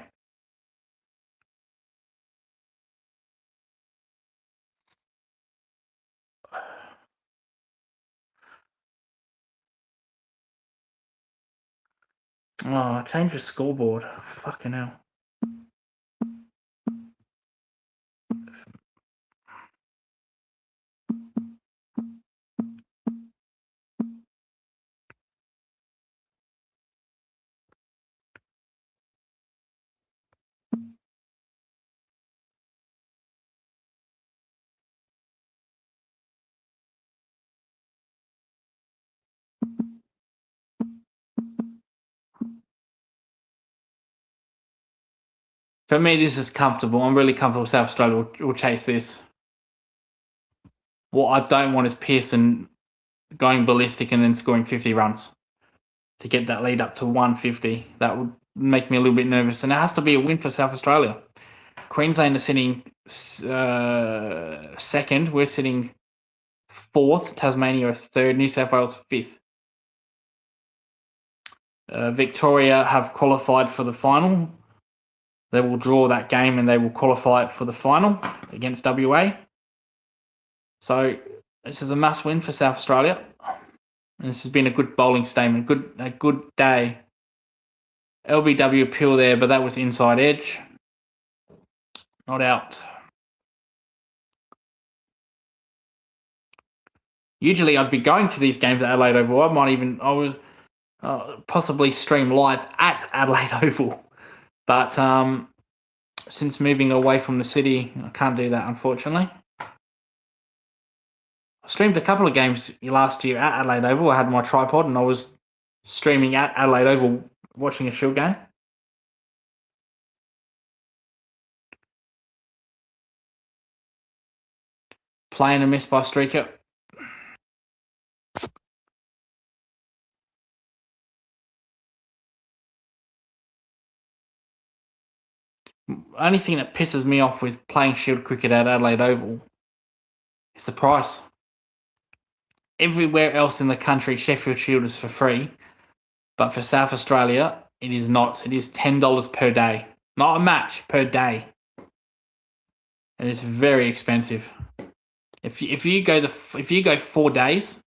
Oh, I changed the scoreboard. Fucking hell. For me, this is comfortable. I'm really comfortable with South Australia. We'll chase this. What I don't want is Pearson going ballistic and then scoring 50 runs to get that lead up to 150. That would make me a little bit nervous. And it has to be a win for South Australia. Queensland are sitting second. We're sitting fourth. Tasmania are third. New South Wales fifth. Victoria have qualified for the final. They will draw that game and they will qualify for the final against WA. So this is a must win for South Australia. And this has been a good bowling statement. A good day. LBW appeal there, but that was inside edge. Not out. Usually I'd be going to these games at Adelaide Oval. I would possibly stream live at Adelaide Oval. But since moving away from the city, I can't do that, unfortunately. I streamed a couple of games last year at Adelaide Oval. I had my tripod and I was streaming at Adelaide Oval watching a Shield game. Playing a miss by Streaker. Only thing that pisses me off with playing Shield cricket at Adelaide Oval is the price. Everywhere else in the country, Sheffield Shield is for free, but for South Australia, it is not. It is $10 per day, not a match, per day. And it's very expensive. If you go 4 days,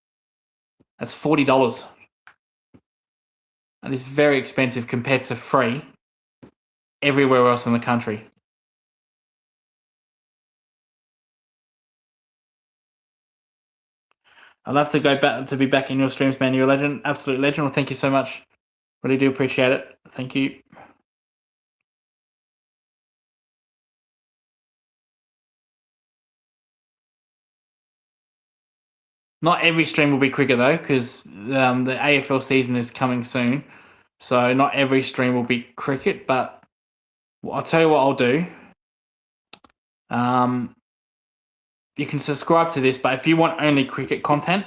that's $40. And it's very expensive compared to free everywhere else in the country. I'd love to be back in your streams, man. You're a legend, absolute legend. Well, thank you so much. Really do appreciate it. Thank you. Not every stream will be cricket though, because the AFL season is coming soon. So not every stream will be cricket, but I'll tell you what I'll do. You can subscribe to this, but if you want only cricket content,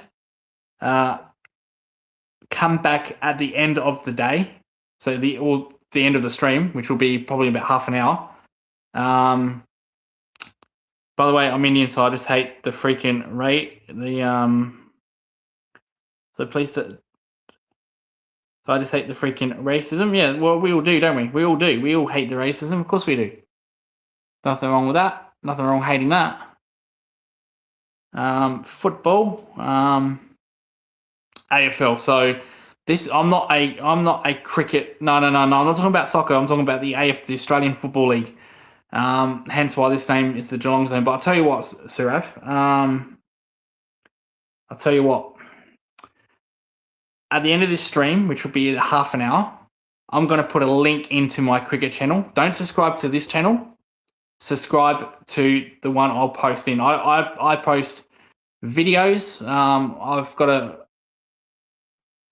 come back at the end of the day. So the end of the stream, which will be probably about half an hour. By the way, I'm Indian, so I just hate the freaking So I just hate the freaking racism. Yeah, well, we all do, don't we? We all do. We all hate the racism. Of course we do. Nothing wrong with that. Nothing wrong hating that. Football, AFL. So I'm not a cricket. No. I'm not talking about soccer. I'm talking about the Australian Football League. Hence why this name is the Geelong Zone. But I'll tell you what, Suraf. I'll tell you what. At the end of this stream, which will be half an hour, I'm going to put a link into my cricket channel. Don't subscribe to this channel. Subscribe to the one I'll post in. I post videos.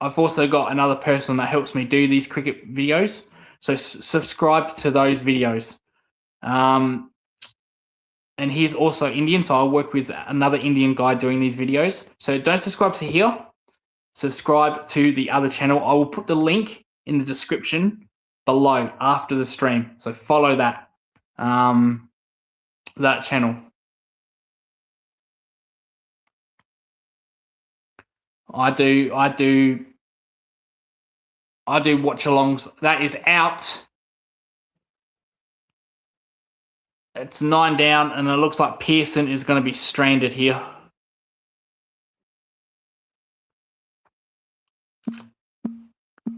I've also got another person that helps me do these cricket videos. So subscribe to those videos. And he's also Indian, so I'll work with another Indian guy doing these videos. So don't subscribe to here. Subscribe to the other channel. I will put the link in the description below after the stream. So follow that that channel. I do watch-alongs. That is out. It's 9 down, and it looks like Pearson is going to be stranded here.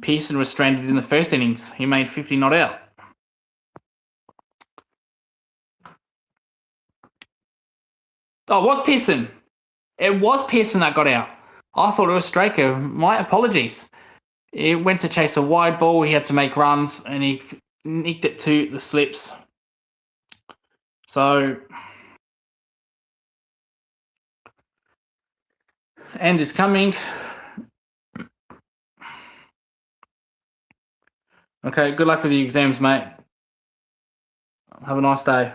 Pearson was stranded in the first innings. He made 50 not out. Oh, it was Pearson. It was Pearson that got out. I thought it was Straker. My apologies. It went to chase a wide ball. He had to make runs, and he nicked it to the slips. So, end is coming. Okay, good luck with the exams, mate. Have a nice day.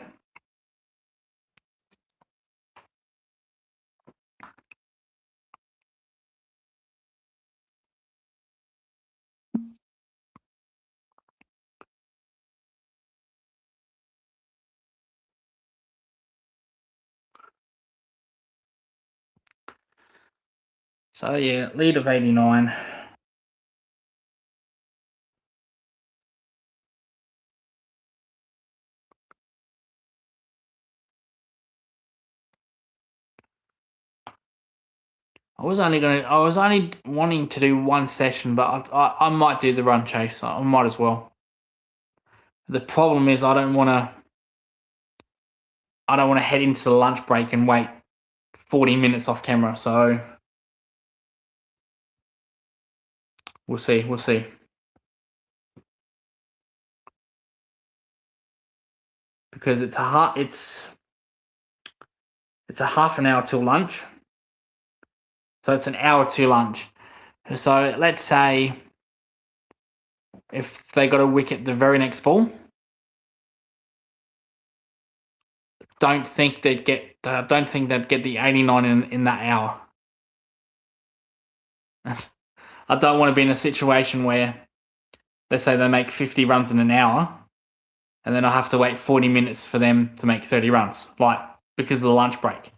So, yeah, lead of 89. I was only wanting to do one session, but I might do the run chase. I might as well. The problem is I don't want to head into the lunch break and wait 40 minutes off camera. So We'll see. We'll see. Because it's a half an hour till lunch, so it's an hour to lunch. So let's say if they got a wicket the very next ball, don't think they'd get the 89 in that hour. I don't want to be in a situation where, let's say they make 50 runs in an hour, and then I have to wait 40 minutes for them to make 30 runs, like because of the lunch break.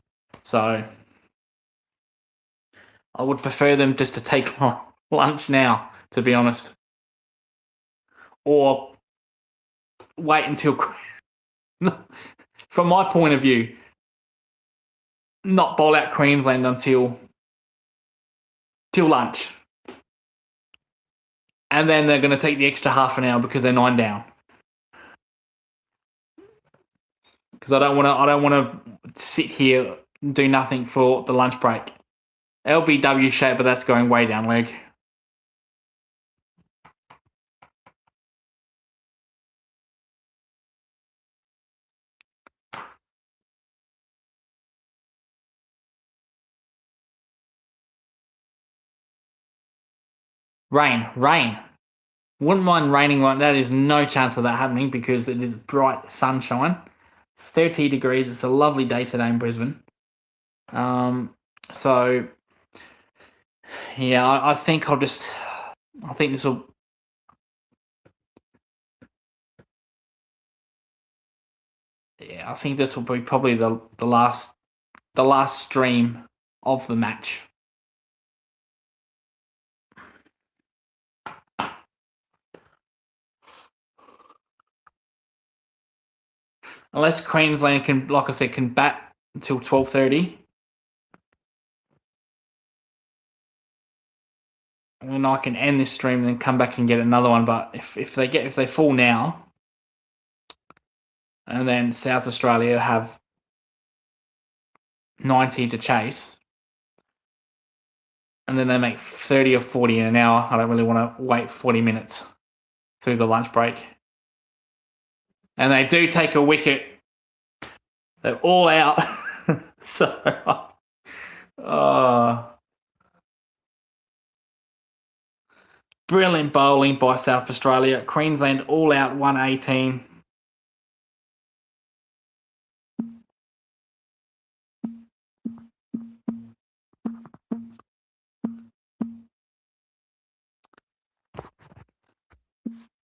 So I would prefer them just to take lunch now, to be honest, or wait until. From my point of view, not bowl out Queensland until lunch, and then they're going to take the extra half an hour because they're 9 down. Because I don't want to sit here and do nothing for the lunch break. LBW shape, but that's going way down leg. Rain. Wouldn't mind raining right now. There's no chance of that happening because it is bright sunshine. 30 degrees. It's a lovely day today in Brisbane. So yeah, I think this will. Yeah, I think this will be probably the last stream of the match. Unless Queensland can, like I said, can bat until 12:30, and then I can end this stream and then come back and get another one. But if they fall now, and then South Australia have 90 to chase, and then they make 30 or 40 in an hour, I don't really want to wait 40 minutes through the lunch break. And they do take a wicket. They're all out. So, brilliant bowling by South Australia. Queensland all out 118.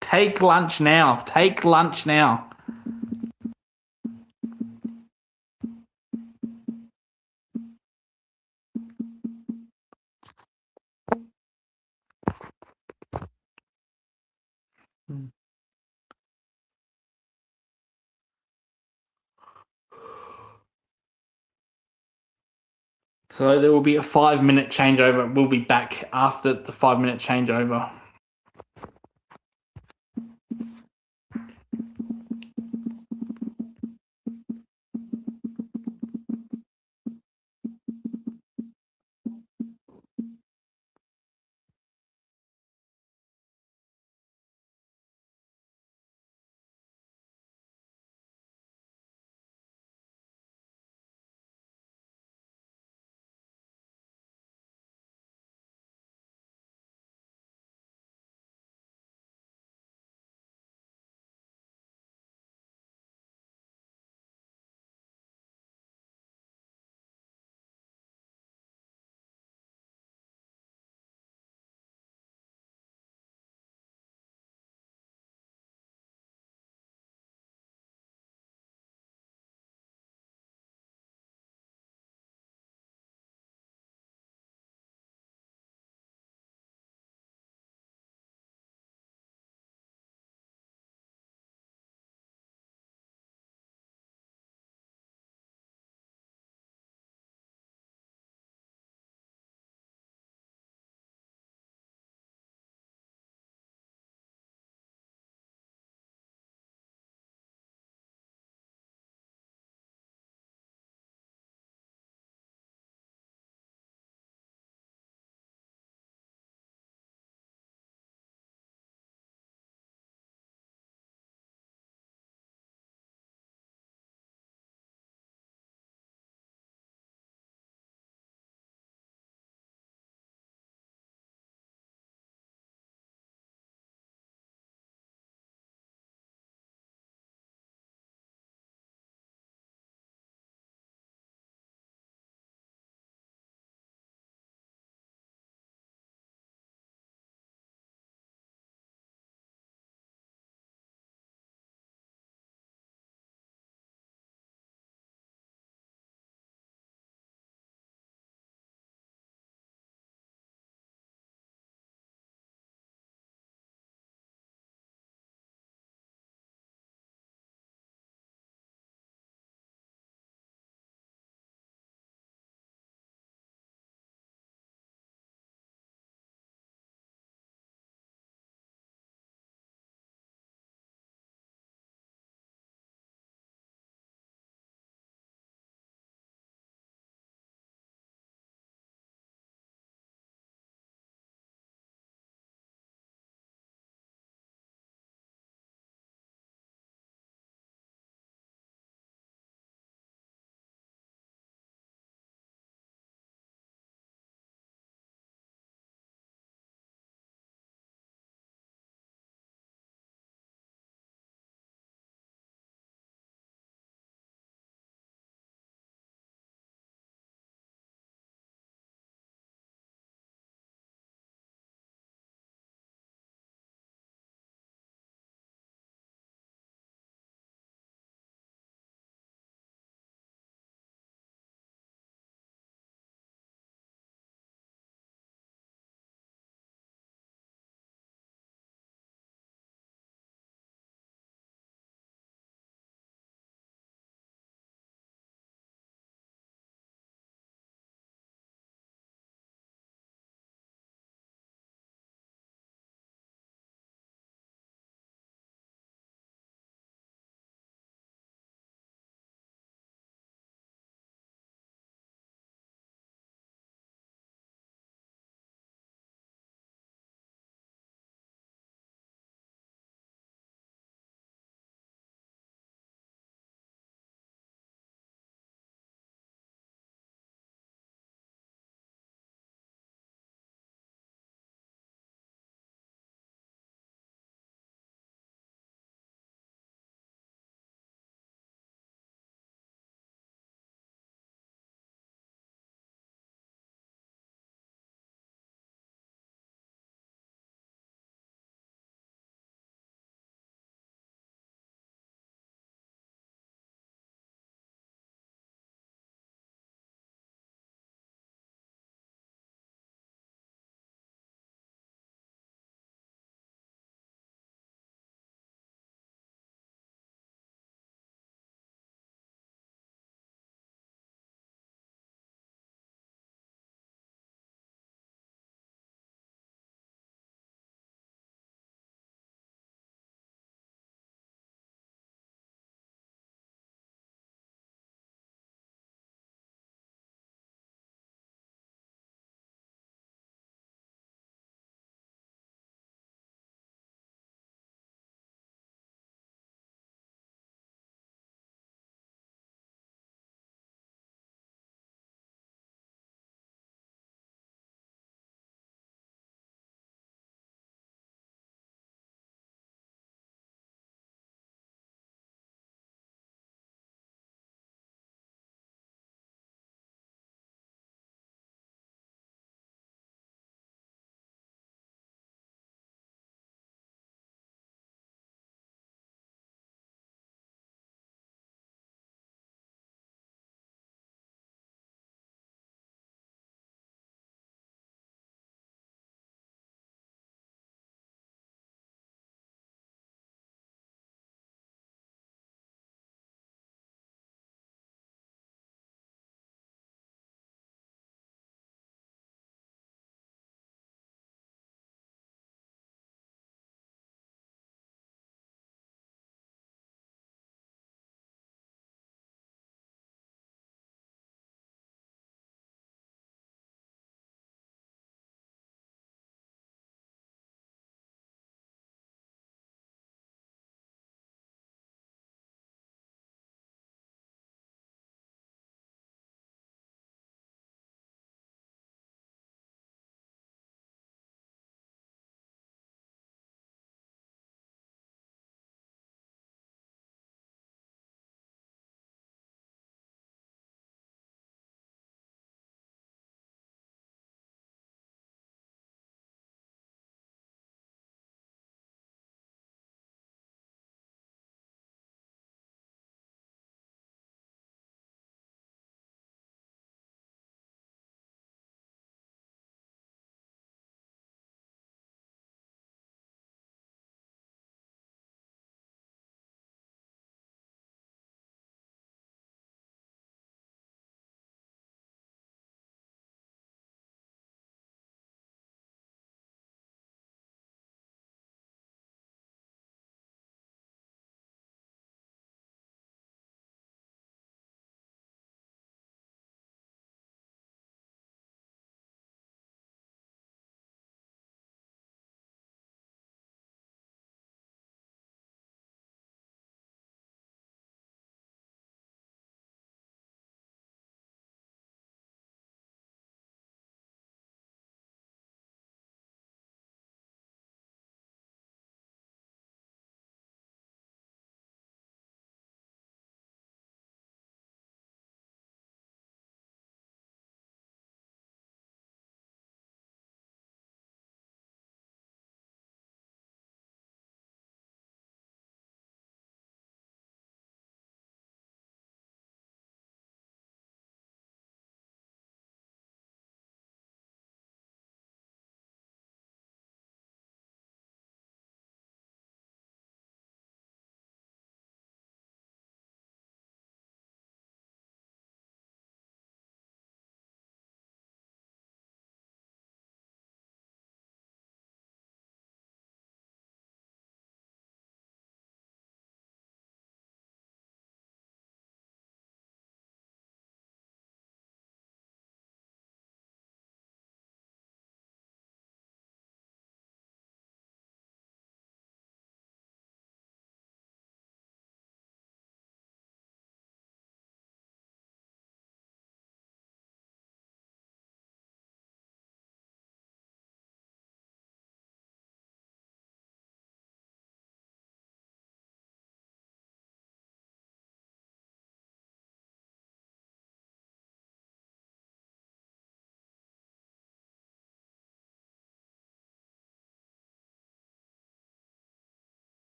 Take lunch now. Take lunch now. So there will be a 5-minute changeover. We'll be back after the 5-minute changeover.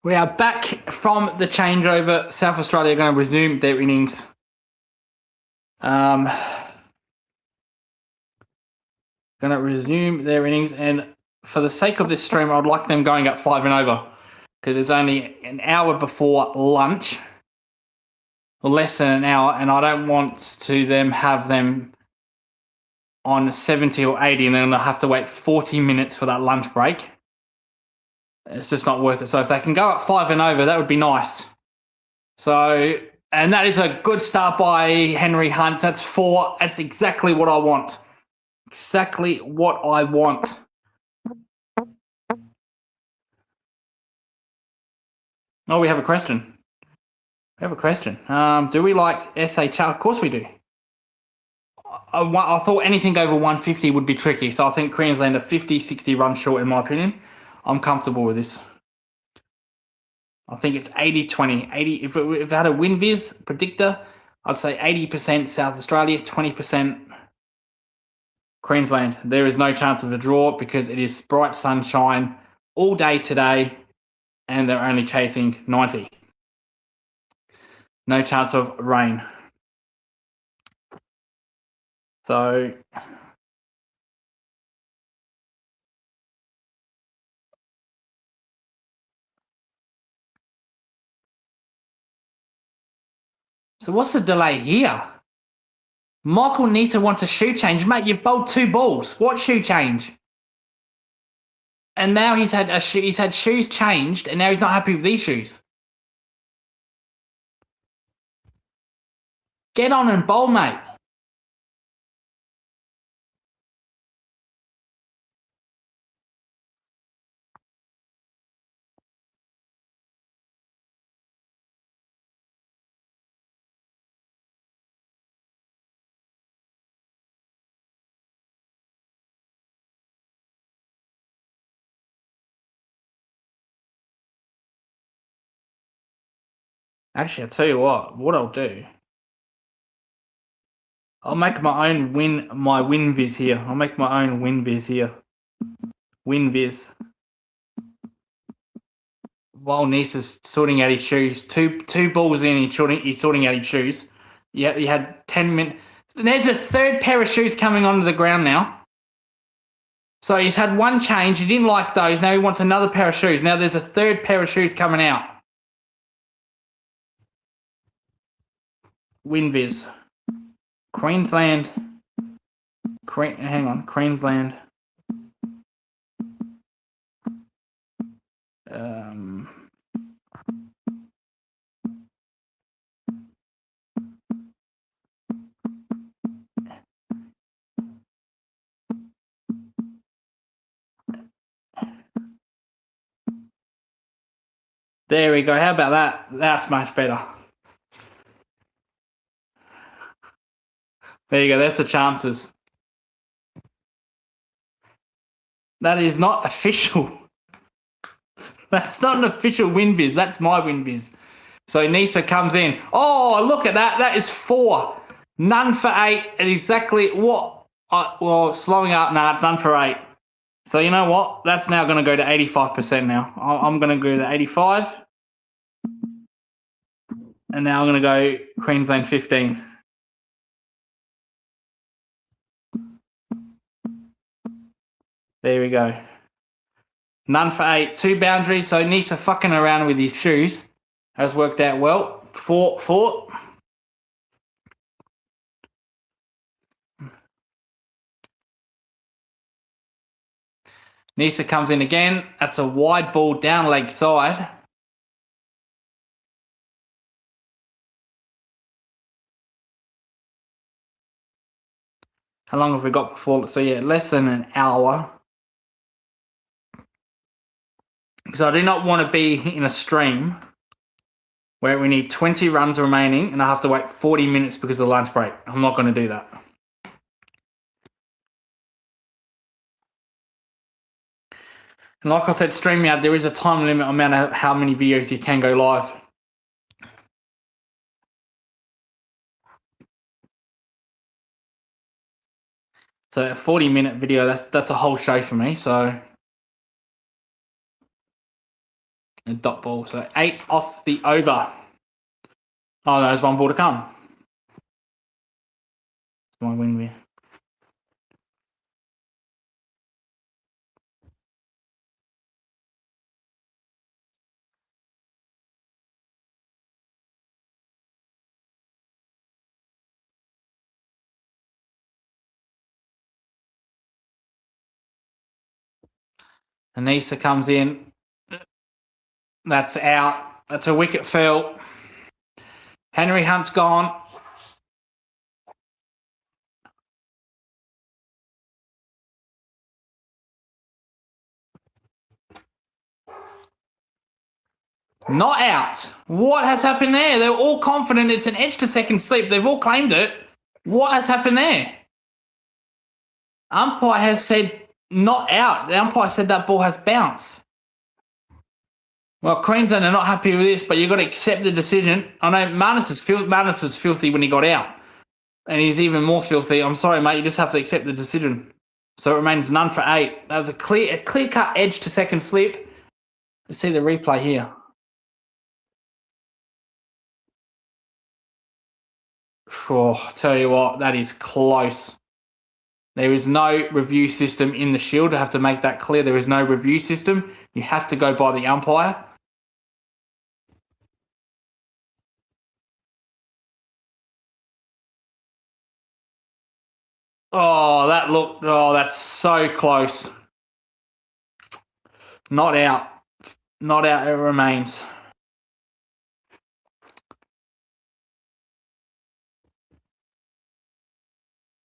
We are back from the changeover. South Australia are going to resume their innings. And for the sake of this stream, I'd like them going up 5 and over because there's only an hour before lunch, or less than an hour, and I don't want to have them on 70 or 80 and then they'll have to wait 40 minutes for that lunch break. It's just not worth it. So if they can go up 5 and over, that would be nice. So, and that is a good start by Henry Hunt. That's 4. That's exactly what I want. Exactly what I want. Oh, we have a question. We have a question. Do we like SHL? Of course we do. I thought anything over 150 would be tricky. So I think Queensland are 50, 60 runs short in my opinion. I'm comfortable with this. I think it's 80-20. 80. If it had a WinViz predictor, I'd say 80% South Australia, 20% Queensland. There is no chance of a draw because it is bright sunshine all day today and they're only chasing 90. No chance of rain. So what's the delay here? Michael Neser wants a shoe change. Mate, you've bowled 2 balls. What shoe change? And now he's had shoes changed and now he's not happy with these shoes. Get on and bowl, mate. Actually, I'll tell you what I'll do. I'll make my own WinViz here. I'll make my own WinViz here. WinViz. While Neser's sorting out his shoes, two balls in, he's sorting out his shoes. Yeah, he had 10 minutes. There's a 3rd pair of shoes coming onto the ground now. So he's had 1 change. He didn't like those. Now he wants another pair of shoes. Now there's a 3rd pair of shoes coming out. WinViz. Queensland. Hang on. Queensland. There we go. How about that? That's much better. There you go. That's the chances. That is not official. That's not an official WinViz. That's my WinViz. So Neser comes in. Oh, look at that. That is 4. None for 8. And exactly what? Well, slowing up. Nah, it's none for 8. So you know what? That's now going to go to 85% now. I'm going to go to 85. And now I'm going to go Queensland 15. There we go. None for 8. 2 boundaries. So Neser fucking around with his shoes has worked out well. 4. Neser comes in again. That's a wide ball down leg side. How long have we got before? So yeah, less than an hour. Because I do not want to be in a stream where we need 20 runs remaining and I have to wait 40 minutes because of the lunch break. I'm not going to do that. And like I said, StreamYard, there is a time limit amount of how many videos you can go live. So a 40-minute video, that's a whole show for me. So A dot ball. So 8 off the over. Oh, no, there's one ball to come. My win there. Anissa comes in. That's out. That's a wicket fill. Henry Hunt's gone. Not out. What has happened there? They're all confident it's an edge to second slip. They've all claimed it. What has happened there? Umpire has said not out. The umpire said that ball has bounced. Well, Queensland are not happy with this, but you've got to accept the decision. I know Marnus was filthy when he got out, and he's even more filthy. I'm sorry, mate. You just have to accept the decision. So it remains none for 8. That was a clear-cut edge to second slip. Let's see the replay here. Oh, tell you what, that is close. There is no review system in the Shield. I have to make that clear. There is no review system. You have to go by the umpire. Oh, that's so close. Not out. Not out, it remains.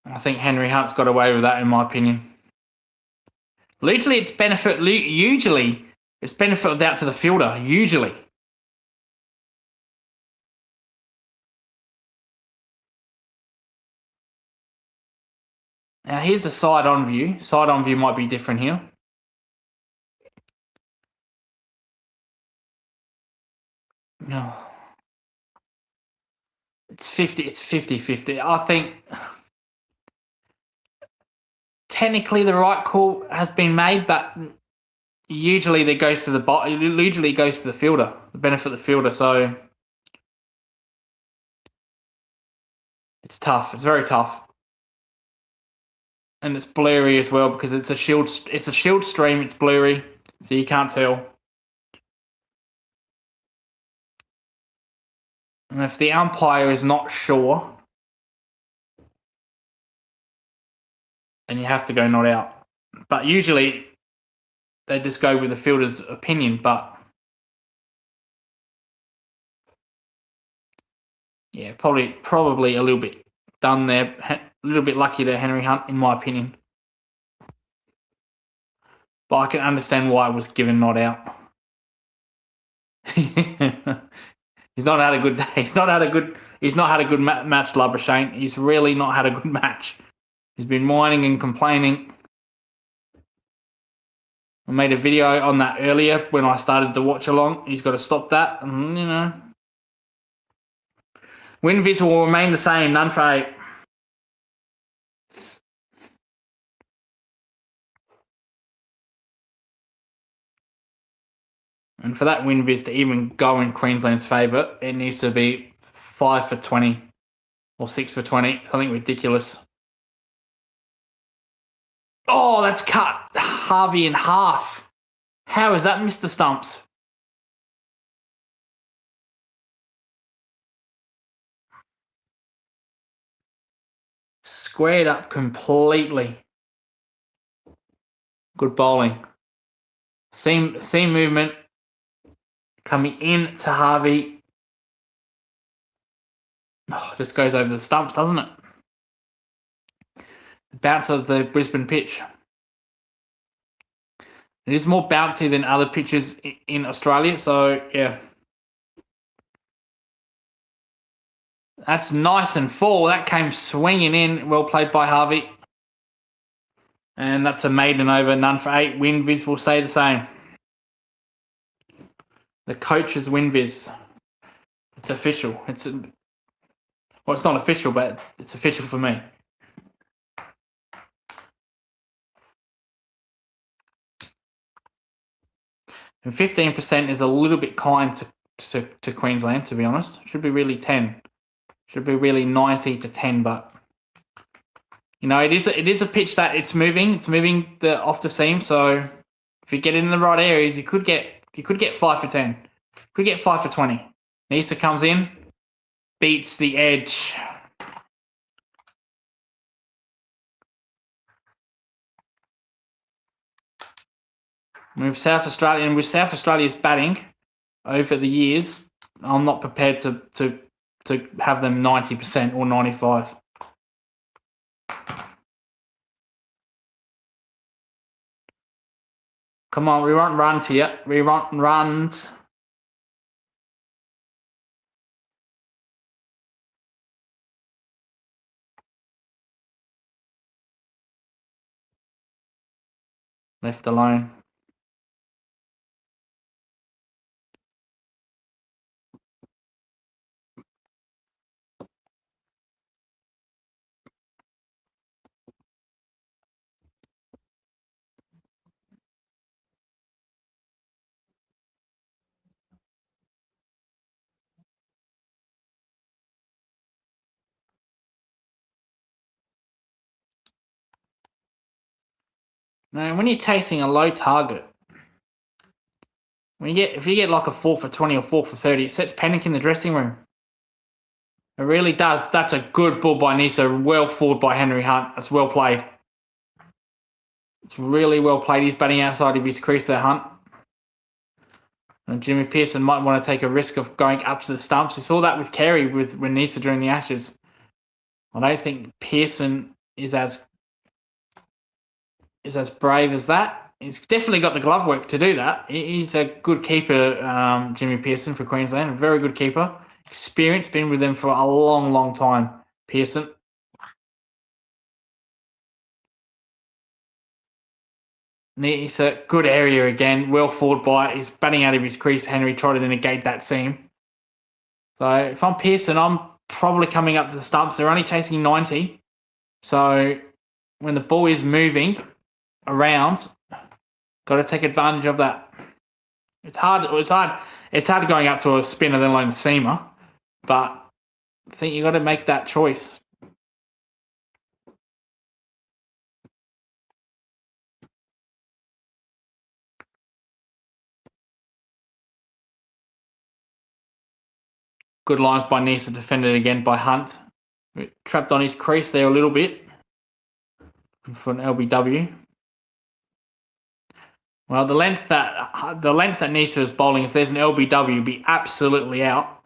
I think Henry Hunt's got away with that, in my opinion. Usually it's benefit out to the fielder, usually. Now here's the side-on view. Side-on view might be different here. No. It's 50-50. I think technically the right call has been made, but usually it goes to the fielder, the benefit of the fielder. So it's tough. It's very tough, and it's blurry as well because it's a shield. It's a shield stream. It's blurry, so you can't tell. And if the umpire is not sure, then you have to go not out. But usually they just go with the fielder's opinion. But yeah, probably a little bit done there. A little bit lucky there, Henry Hunt, in my opinion. But I can understand why it was given not out. He's not had a good day. He's not had a good match, Labuschagne. He's really not had a good match. He's been whining and complaining. I made a video on that earlier when I started the watch along. He's got to stop that. And, you know, win viz will remain the same, none for 8. And for that win viz to even go in Queensland's favour, it needs to be 5 for 20 or 6 for 20. Something ridiculous. Oh, that's cut Harvey in half. How has that missed the stumps? Squared up completely. Good bowling. Seam movement coming in to Harvey. Oh, just goes over the stumps, doesn't it? The bounce of the Brisbane pitch. It is more bouncy than other pitches in Australia, so yeah. That's nice and full. That came swinging in. Well played by Harvey. And that's a maiden over, none for 8. Win viz will stay the same. The coach's win viz. It's official. Well, it's not official, but it's official for me. And 15% is a little bit kind to Queensland, to be honest. Should be really 10. Should be really 90 to 10, but you know, it is a pitch that it's moving off the seam. So if you get it in the right areas, you could get 5 for 10. Could get 5 for 20. Nisa comes in, beats the edge. With South Australia's batting over the years, I'm not prepared to have them 90% or 95. Come on, we want runs here. We want runs. Left alone. Now, when you're chasing a low target, if you get like a 4 for 20 or 4 for 30, it sets panic in the dressing room. It really does. That's a good ball by Nisa. Well forward by Henry Hunt. That's well played. It's really well played. He's batting outside of his crease there, Hunt. And Jimmy Pearson might want to take a risk of going up to the stumps. We saw that with Carey with Nisa during the Ashes. I don't think Pearson is as brave as that. He's definitely got the glove work to do that. He's a good keeper, Jimmy Pearson, for Queensland. A very good keeper. Experience, been with them for a long, long time, Pearson. He's a good area again. Well forward by. He's batting out of his crease. Henry tried to negate that seam. So if I'm Pearson, I'm probably coming up to the stumps. They're only chasing 90. So when the ball is moving around, got to take advantage of that. It's hard going up to a spinner, let alone a seamer. But I think you got to make that choice. Good lines by Nisa, defended again by Hunt. Trapped on his crease there a little bit for an LBW. Well, the length that Nisa is bowling, if there's an LBW, would be absolutely out.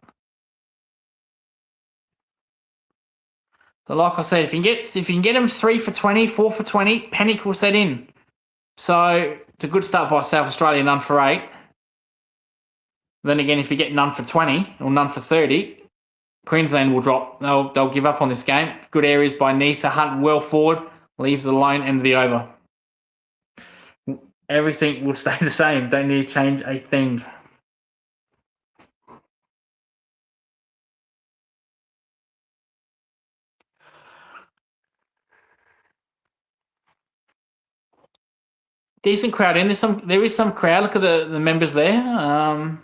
So like I said, if you can get him 3 for 20, 4 for 20, panic will set in. So it's a good start by South Australia, none for 8. Then again, if you get none for 20 or none for 30, Queensland will drop. They'll give up on this game. Good areas by Nisa. Hunt well forward, leaves the lone end of the over. Everything will stay the same. Don't need to change a thing. Decent crowd in. There is some crowd. Look at the members there.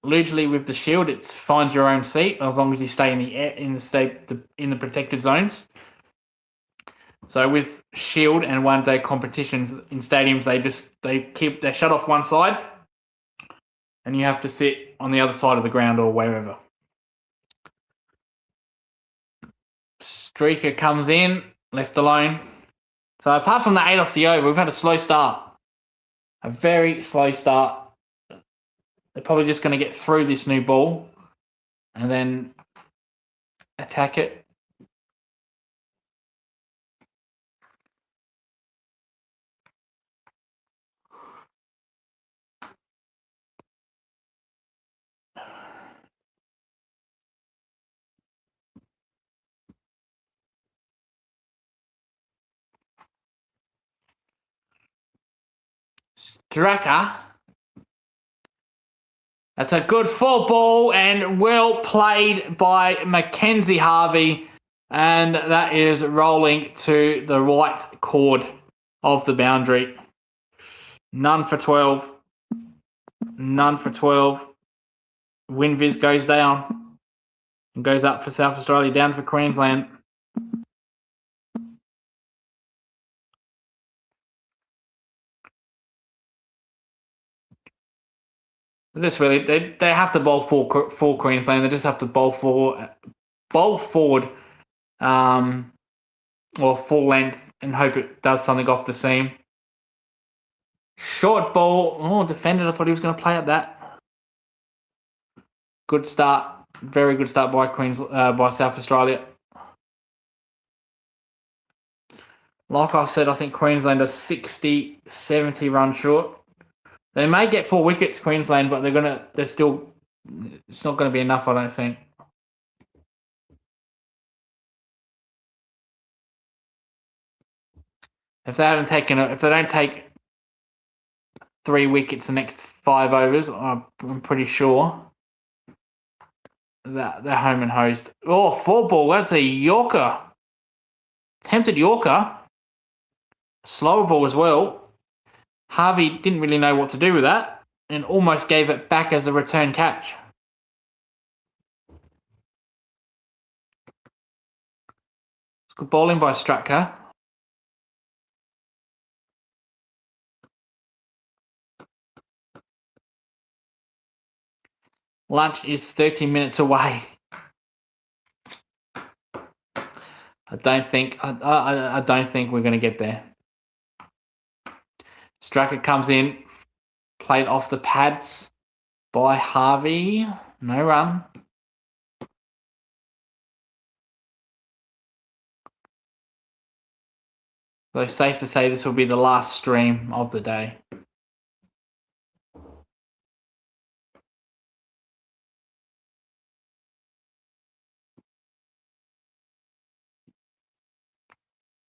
Usually with the Shield, it's find your own seat as long as you stay in the protected zones. So with Shield and one-day competitions in stadiums, they shut off one side, and you have to sit on the other side of the ground or wherever. Streaker comes in, left alone. So apart from the 8 off the over, we've had a slow start. A very slow start. They're probably just going to get through this new ball and then attack it. Straka. That's a good full ball and well played by Mackenzie Harvey. And that is rolling to the right chord. of the boundary. None for 12. None for 12. WinViz goes down and goes up for South Australia, down for Queensland. Just really, they have to bowl for Queensland. They just have to bowl forward, or full length, and hope it does something off the seam. Short ball. Oh, defended. I thought he was going to play at that. Good start. Very good start by by South Australia. Like I said, I think Queensland are 60, 70 runs short. They may get 4 wickets, Queensland, but it's not going to be enough, I don't think. If they don't take 3 wickets the next 5 overs, I'm pretty sure that they're home and hosed. Oh, 4 ball. That's a Yorker. Attempted Yorker. Slower ball as well. Harvey didn't really know what to do with that and almost gave it back as a return catch. It's good bowling by Stratka. Lunch is 30 minutes away. I don't think we're going to get there. Stratka comes in, played off the pads by Harvey. No run. So safe to say this will be the last stream of the day.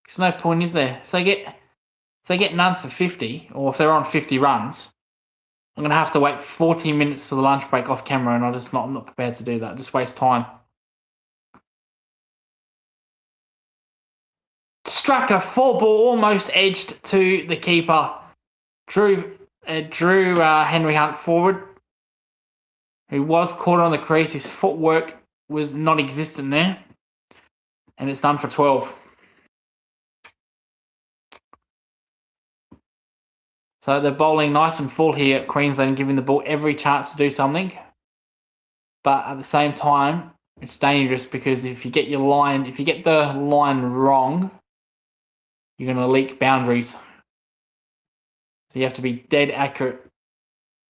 There's no point, is there? If they get none for 50, or if they're on 50 runs, I'm going to have to wait 40 minutes for the lunch break off camera, and I'm not prepared to do that. Just waste time. Stracker, 4 ball, almost edged to the keeper. Drew Henry Hunt forward, who was caught on the crease. His footwork was non-existent there, and it's done for 12. So they're bowling nice and full here at Queensland, giving the ball every chance to do something. But at the same time, it's dangerous because if you get the line wrong, you're going to leak boundaries. So you have to be dead accurate.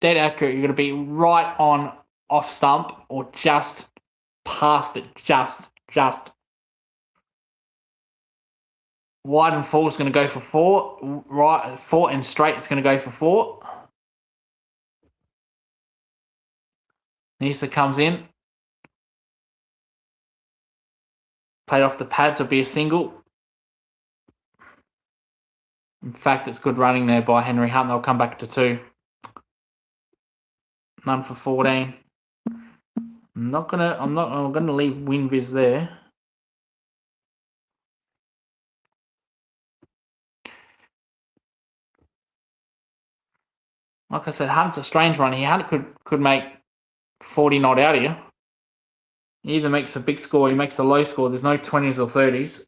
Dead accurate. You're going to be right on off stump or just past it. Just. Wide and full is going to go for 4. Right, 4 and straight is going to go for 4. Nisa comes in. Played off the pads, will be a single. In fact, it's good running there by Henry Hunt. They'll come back to 2. None for 14. I'm gonna leave WinViz there. Like I said, Hunt's a strange one here. Hunt could make 40 not out of you. He either makes a big score, he makes a low score. There's no 20s or 30s.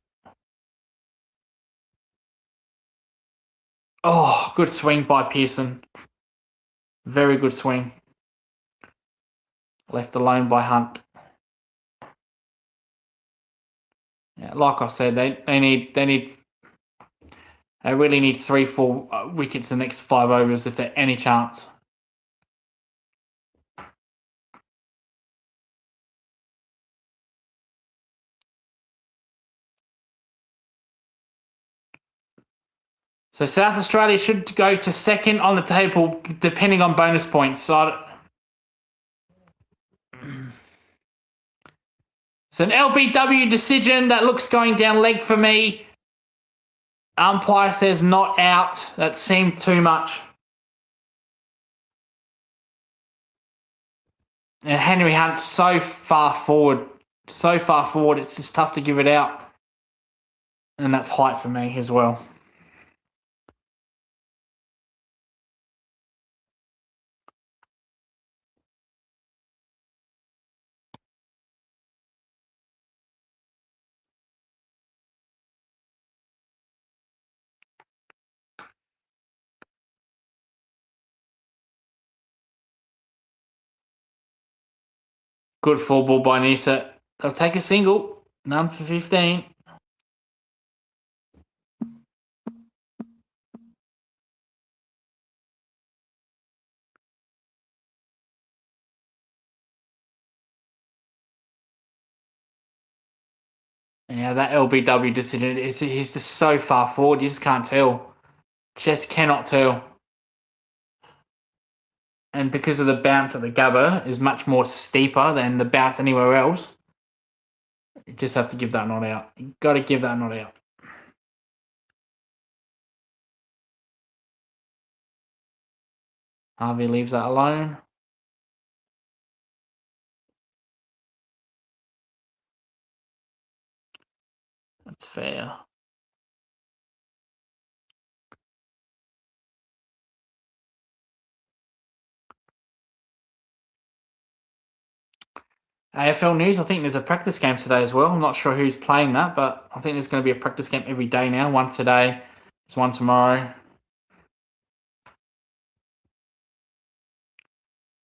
Oh, good swing by Pearson. Very good swing. Left alone by Hunt. Yeah, like I said, they really need 3-4 wickets in the next 5 overs if there's any chance. So South Australia should go to second on the table, depending on bonus points. So it's an LBW decision that looks going down leg for me. Umpire says not out. That seemed too much. And Henry Hunt's so far forward. It's just tough to give it out. And that's height for me as well. Good full ball by Nisa. They'll take a single. None for 15. Yeah, that LBW decision, he's just so far forward, you just can't tell. Just cannot tell. And because of the bounce at the Gabba is much more steeper than the bounce anywhere else, you just have to give that not out. You've got to give that not out. Harvey leaves that alone. That's fair. AFL news, I think there's a practice game today as well. I'm not sure who's playing that, but I think there's going to be a practice game every day now. One today, there's one tomorrow.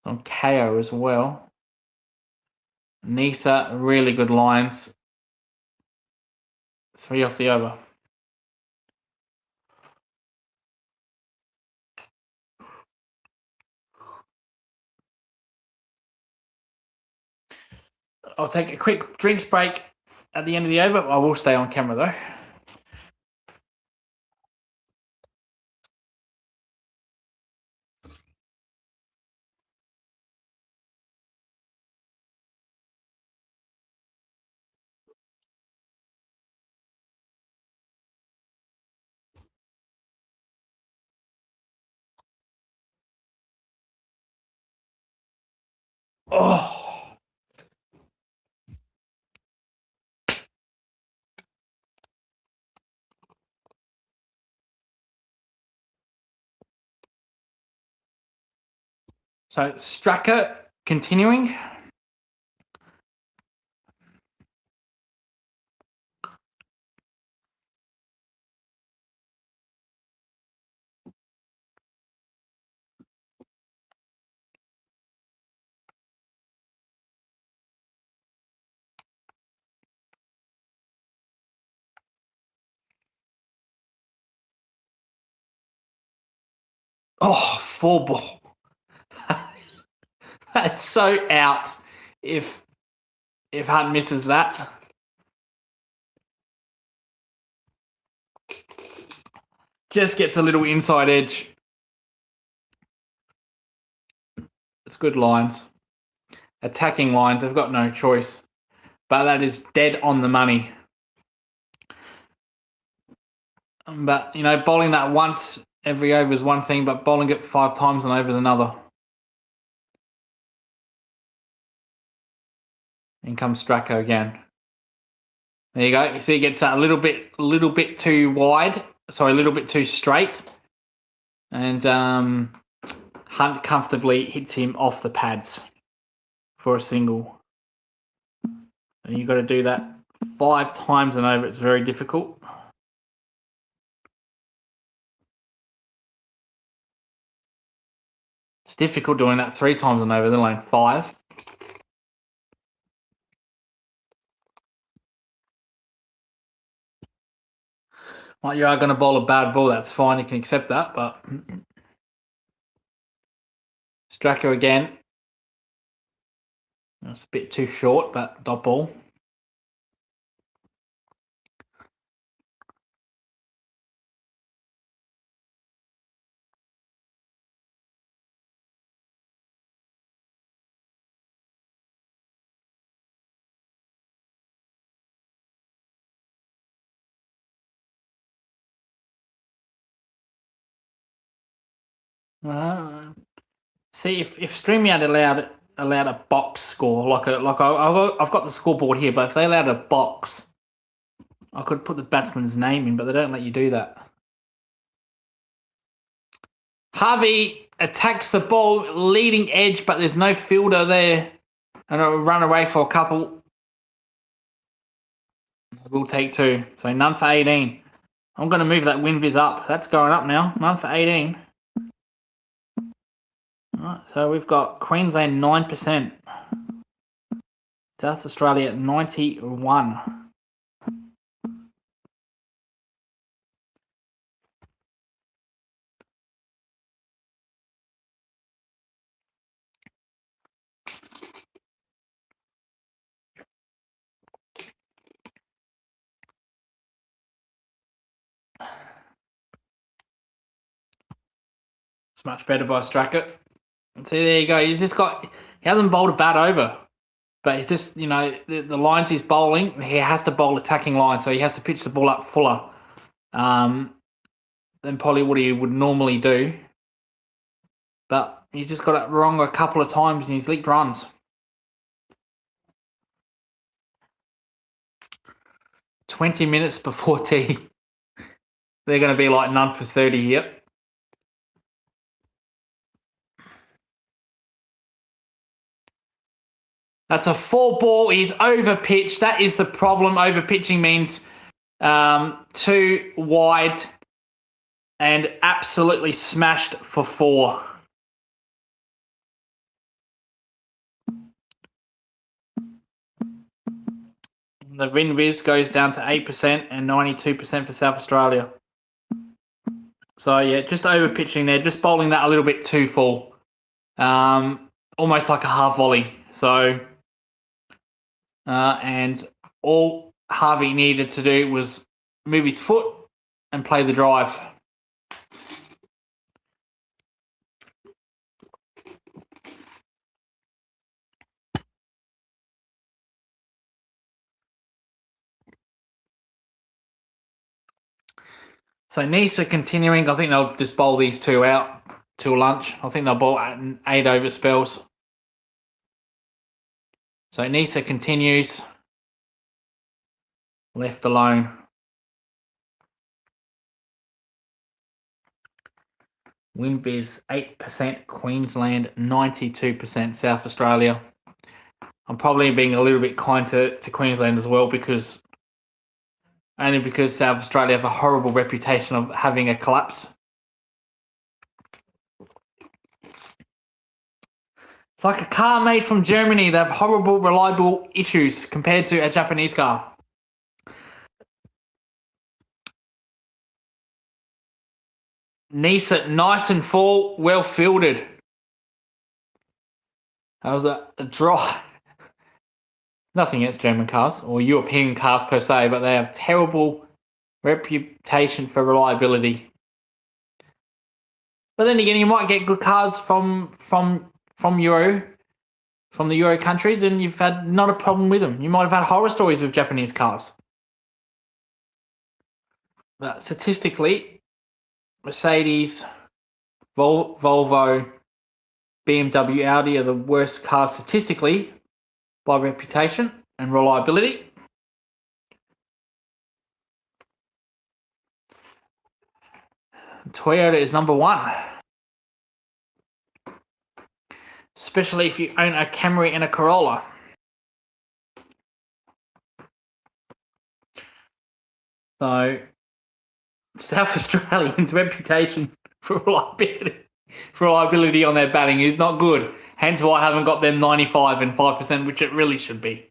On KO as well. Nisa, really good lines. 3 off the over. I'll take a quick drinks break at the end of the over. I will stay on camera though. Oh. So Straka continuing. Oh, 4 ball. That's so out if Hunt misses that. Just gets a little inside edge. It's good lines. Attacking lines, they've got no choice. But that is dead on the money. But, you know, bowling that once every over is one thing, but bowling it 5 times an over is another. In comes Stracco again. There you go. You see, he gets that a little bit too wide. Sorry, a little bit too straight. And Hunt comfortably hits him off the pads for a single. And you've got to do that 5 times and over. It's very difficult. It's difficult doing that 3 times and over, let alone 5. Like, you are going to bowl a bad ball, that's fine. You can accept that, but Stracco again. That's a bit too short, but dot ball. See, if StreamYard allowed a box score, I've got the scoreboard here, but if they allowed a box, I could put the batsman's name in, but they don't let you do that. Harvey attacks the ball, leading edge, but there's no fielder there. And it'll run away for a couple. We'll take 2. So none for 18. I'm going to move that win viz up. That's going up now. None for 18. All right, so we've got Queensland 9%. South Australia 91. It's much better by Strackett. See, there you go. He hasn't bowled a bat over, but he's just, the lines he's bowling, he has to bowl attacking line, so he has to pitch the ball up fuller than probably what he would normally do. But he's just got it wrong a couple of times and he's leaked runs. "20 minutes before tea." They're going to be like none for 30 here. That's a 4-ball. He's over-pitched. That is the problem. Over-pitching means too wide and absolutely smashed for 4. The win-whiz goes down to 8% and 92% for South Australia. So, yeah, just over-pitching there. Just bowling that a little bit too full. Almost like a half volley. So, and all Harvey needed to do was move his foot and play the drive. So Nisa continuing. I think they'll just bowl these two out till lunch. I think they'll bowl at 8 over spells. So Nisa continues. Left alone. WinBiz 8%, Queensland 92%, South Australia. I'm probably being a little bit kind to Queensland as well because South Australia have a horrible reputation of having a collapse. It's like a car made from Germany. They have horrible, reliable issues compared to a Japanese car. Nisa, nice and full, well fielded. That was a draw. Nothing against German cars or European cars per se, but they have terrible reputation for reliability. But then again, you might get good cars from the Euro countries, and you've had not a problem with them. You might have had horror stories with Japanese cars. But statistically, Mercedes, Volvo, BMW, Audi are the worst cars statistically by reputation and reliability. Toyota is number 1. Especially if you own a Camry and a Corolla. So, South Australians' reputation for reliability on their batting is not good. Hence why I haven't got them 95 and 5%, which it really should be.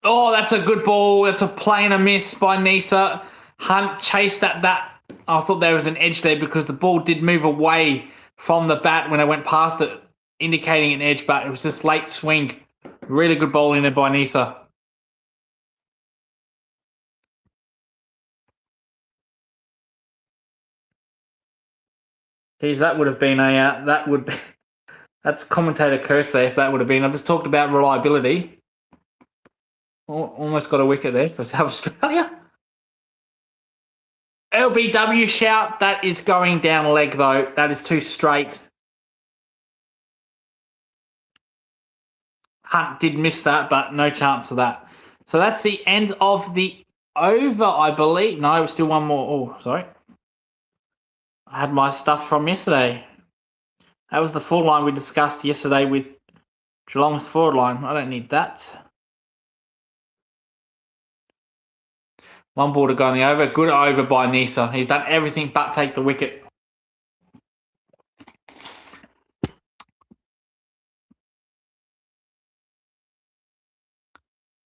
Oh, that's a good ball. That's a play and a miss by Nisa. Hunt chased at that. I thought there was an edge there because the ball did move away from the bat when I went past it, indicating an edge, but it was just late swing. Really good bowling there by Nisa. Geez, that would have been that's commentator curse there if that would have been. I just talked about reliability. Almost got a wicket there for South Australia. LBW shout. That is going down leg though. That is too straight. Hunt did miss that, but no chance of that. So that's the end of the over, I believe. No, it was still one more. Oh, sorry. I had my stuff from yesterday. That was the full line we discussed yesterday with Geelong's forward line. I don't need that. One ball to go on the over. Good over by Nisa. He's done everything but take the wicket.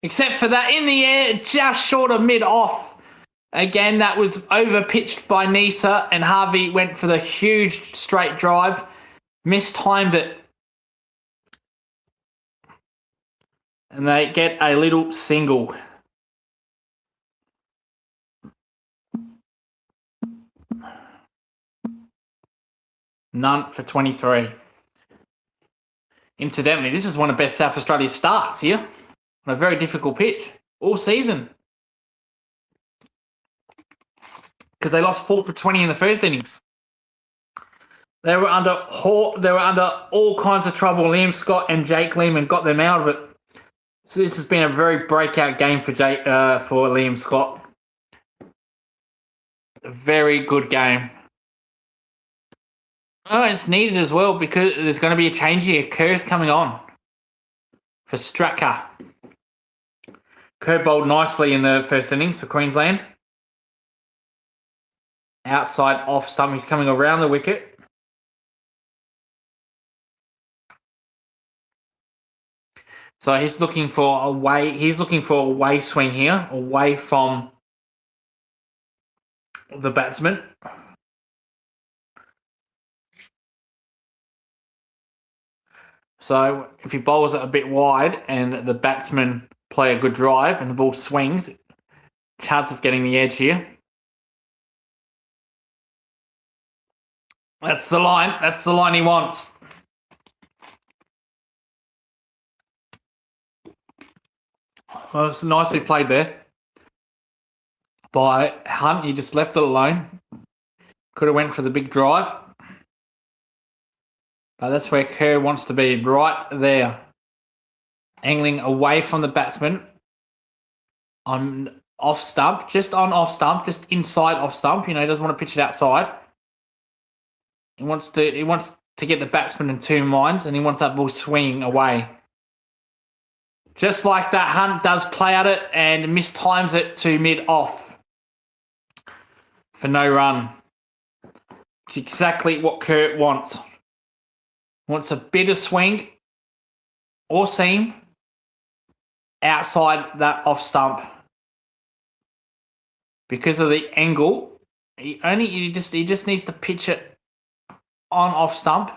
Except for that in the air, just short of mid-off. Again, that was over-pitched by Nisa, and Harvey went for the huge straight drive. Mistimed it. And they get a little single. None for 23. Incidentally, this is one of the best South Australia starts here on a very difficult pitch all season. Because they lost 4 for 20 in the first innings. They were under all kinds of trouble. Liam Scott and Jake Lehman got them out of it. So this has been a very breakout game for Liam Scott. A very good game. Oh, it's needed as well because there's going to be a change here. Kerr's coming on for Straka. Kerr bowled nicely in the first innings for Queensland. Outside off stump, he's coming around the wicket. So he's looking for a way swing here, away from the batsman. So if he bowls it a bit wide and the batsmen play a good drive and the ball swings, chance of getting the edge here. That's the line. That's the line he wants. Well, it's nicely played there by Hunt. He just left it alone. Could have went for the big drive. But that's where Kerr wants to be, right there. Angling away from the batsman on off stump, just inside off stump. You know, he doesn't want to pitch it outside. He wants to get the batsman in two minds, and he wants that ball swinging away. Just like that, Hunt does play at it and mistimes it to mid-off for no run. It's exactly what Kerr wants. Wants a bit of swing or seam outside that off stump. Because of the angle, he just needs to pitch it on off stump.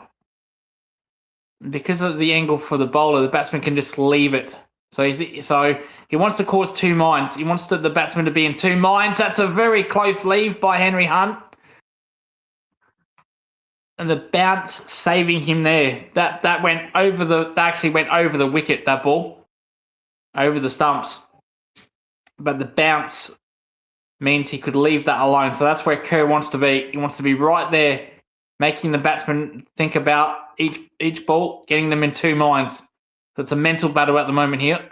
Because of the angle for the bowler, the batsman can just leave it. So he wants to cause two minds. He wants the batsman to be in two minds. That's a very close leave by Henry Hunt. And the bounce saving him there. That actually went over the wicket, that ball. Over the stumps. But the bounce means he could leave that alone. So that's where Kerr wants to be. He wants to be right there, making the batsman think about each ball, getting them in two minds. So it's a mental battle at the moment here.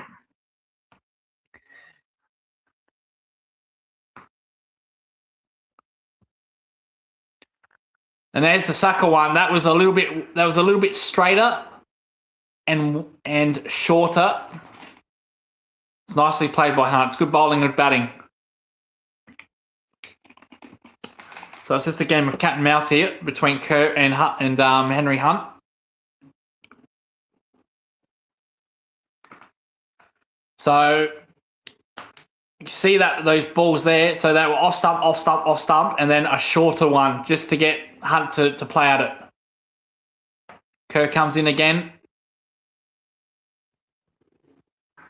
And there's the sucker one. That was a little bit straighter and shorter. It's nicely played by Hunt. It's good bowling, good batting. So it's just a game of cat and mouse here between Kerr and Henry Hunt. So you see those balls there. So they were off stump, and then a shorter one just to get Hunt to play at it. Kerr comes in again.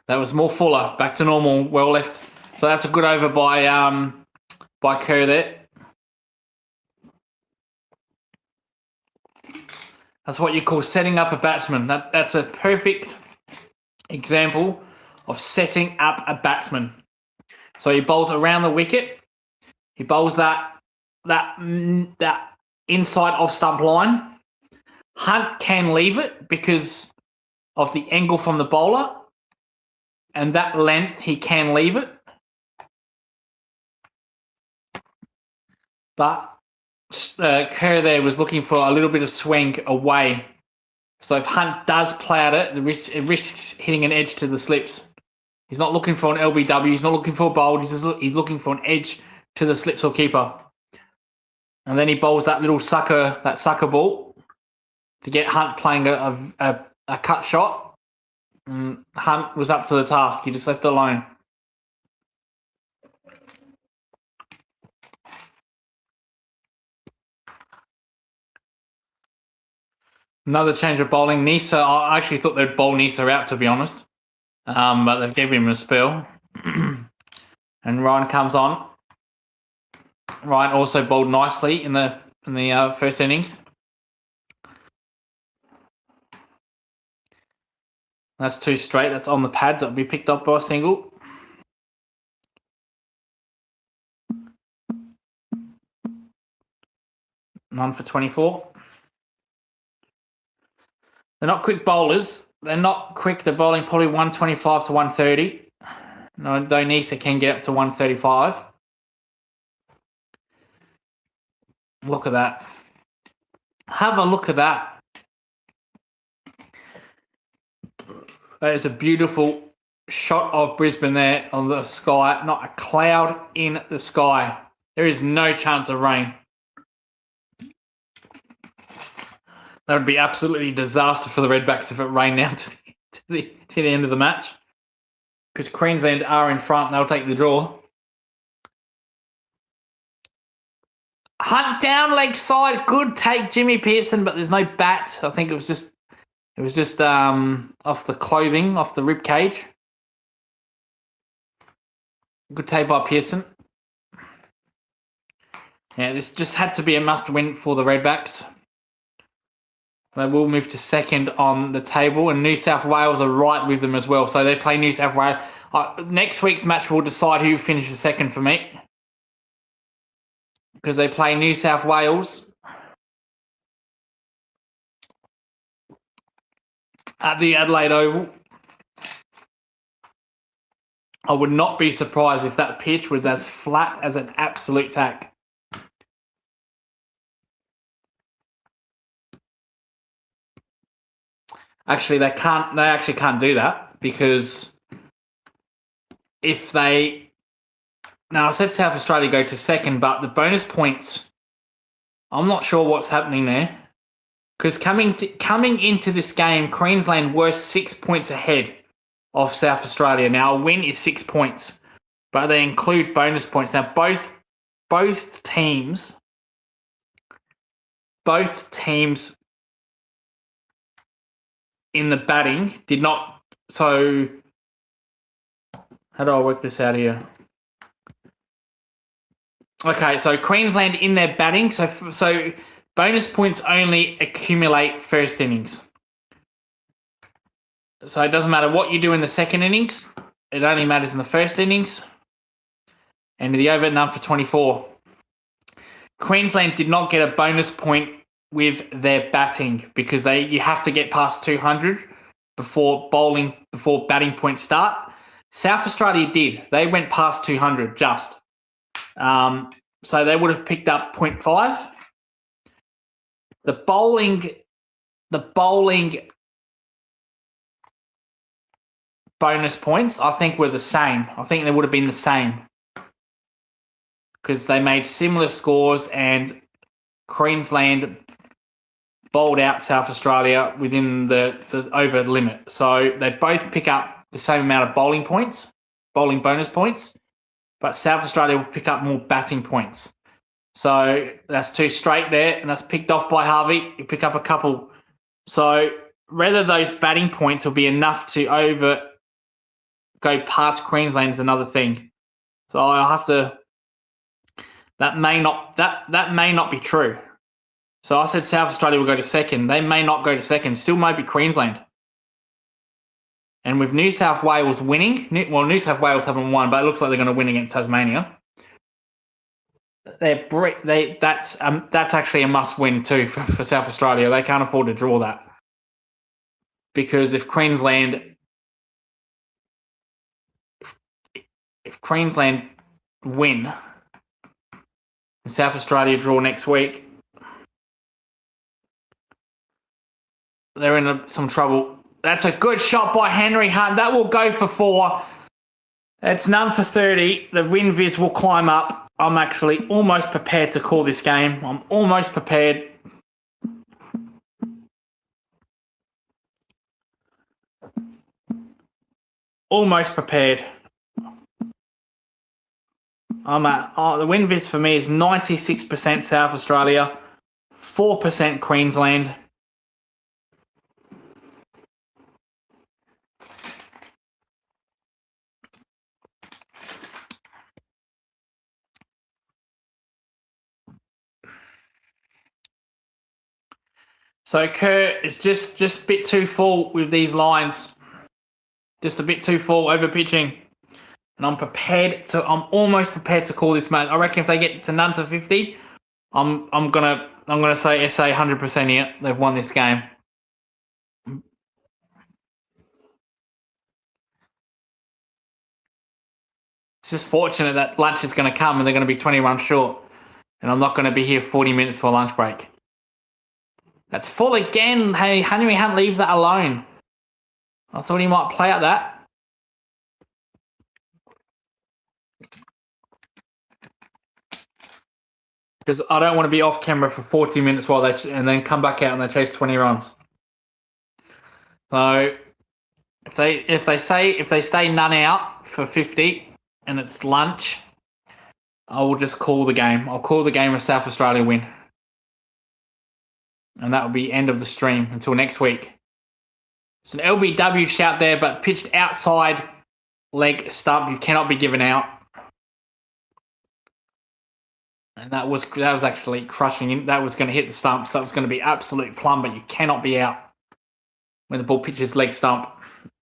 That was more fuller, back to normal, well left. So that's a good over by Kerr there. That's what you call setting up a batsman. That's a perfect example of setting up a batsman. So he bowls around the wicket. He bowls that inside off stump line. Hunt can leave it because of the angle from the bowler, and that length he can leave it. But Kerr there was looking for a little bit of swing away. So if Hunt does play at it, it risks hitting an edge to the slips. He's not looking for an LBW. He's not looking for a bold. He's looking for an edge to the slips or keeper. And then he bowls that sucker ball to get Hunt playing a cut shot. Hunt was up to the task. He just left it alone. Another change of bowling. Nisa, I actually thought they'd bowl Nisa out, to be honest. But they've given him a spell. And Ryan comes on. Ryan also bowled nicely in the first innings. That's 2 straight. That's on the pads. That'll be picked up by a single. None for 24. They're not quick bowlers. They're not quick. They're bowling probably 125 to 130. No, though Nisa can get up to 135. Look at that. Have a look at that. That is a beautiful shot of Brisbane there on the sky. Not a cloud in the sky. There is no chance of rain. That would be absolutely disaster for the Redbacks if it rained down to the end of the match. Because Queensland are in front, they'll take the draw. Hunt down leg side, good take, Jimmy Pearson, but there's no bat. I think it was just off the clothing, off the rib cage. Good take by Pearson. Yeah, this just had to be a must-win for the Redbacks. They will move to second on the table, and New South Wales are right with them as well. So they play New South Wales. Next week's match will decide who finishes second for me, because they play New South Wales at the Adelaide Oval. I would not be surprised if that pitch was as flat as an absolute tack. Actually, they actually can't do that, because if they... Now, I said South Australia go to second, but the bonus points, I'm not sure what's happening there. Because coming into this game, Queensland were 6 points ahead of South Australia. Now, a win is 6 points, but they include bonus points. Now, both teams in the batting did not... So, how do I work this out here? Okay, so Queensland in their batting, so bonus points only accumulate first innings. So it doesn't matter what you do in the second innings. It only matters in the first innings. And the over none for 24. Queensland did not get a bonus point with their batting, because you have to get past 200 before batting points start. South Australia did. They went past 200 just. So they would have picked up 0.5. The bowling bonus points, I think, were the same. I think they would have been the same, because they made similar scores, and Queensland bowled out South Australia within the over limit. So they both pick up the same amount of bowling bonus points, but South Australia will pick up more batting points. So that's 2 straight there, and that's picked off by Harvey. You pick up a couple. So whether those batting points will be enough to go past Queensland is another thing. So I'll have to... That may not be true. So I said South Australia will go to second. They may not go to second. Still might be Queensland. And with New South Wales winning, New South Wales haven't won, but it looks like they're going to win against Tasmania. That's actually a must-win too for South Australia. They can't afford to draw that, because if Queensland win and South Australia draw next week, they're in some trouble. That's a good shot by Henry Hunt. That will go for 4. It's none for 30. The win viz will climb up. I'm actually almost prepared to call this game. I'm almost prepared. almost prepared. I'm at the wind vis for me is 96% South Australia, 4% Queensland. So Kurt is just a bit too full with these lines. Just a bit too full, over pitching. And I'm almost prepared to call this match. I reckon if they get to none to 50, I'm gonna say SA 100% here. They've won this game. It's just fortunate that lunch is going to come and they're going to be 20 runs short. And I'm not going to be here 40 minutes for lunch break. That's full again. Hey, Henry Hunt leaves that alone. I thought he might play out that. Because I don't want to be off camera for 40 minutes and then come back out and they chase 20 runs. So if they stay none out for 50 and it's lunch, I will just call the game. I'll call the game a South Australia win. And that will be end of the stream until next week. It's an LBW shout there, but pitched outside leg stump. You cannot be given out. And that was actually crushing in. That was going to hit the stumps. That was going to be absolute plumb, but you cannot be out when the ball pitches leg stump.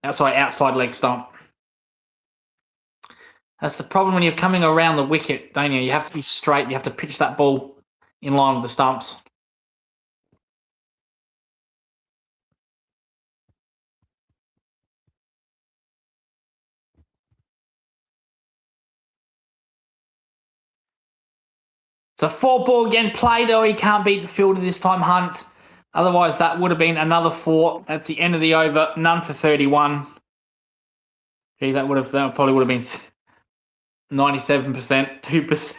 Outside leg stump. That's the problem when you're coming around the wicket, don't you? You have to be straight. You have to pitch that ball in line with the stumps. It's a 4-ball again played, though. He can't beat the fielder this time, Hunt. Otherwise, that would have been another 4. That's the end of the over. None for 31. Gee, that probably would have been 97%, 2%.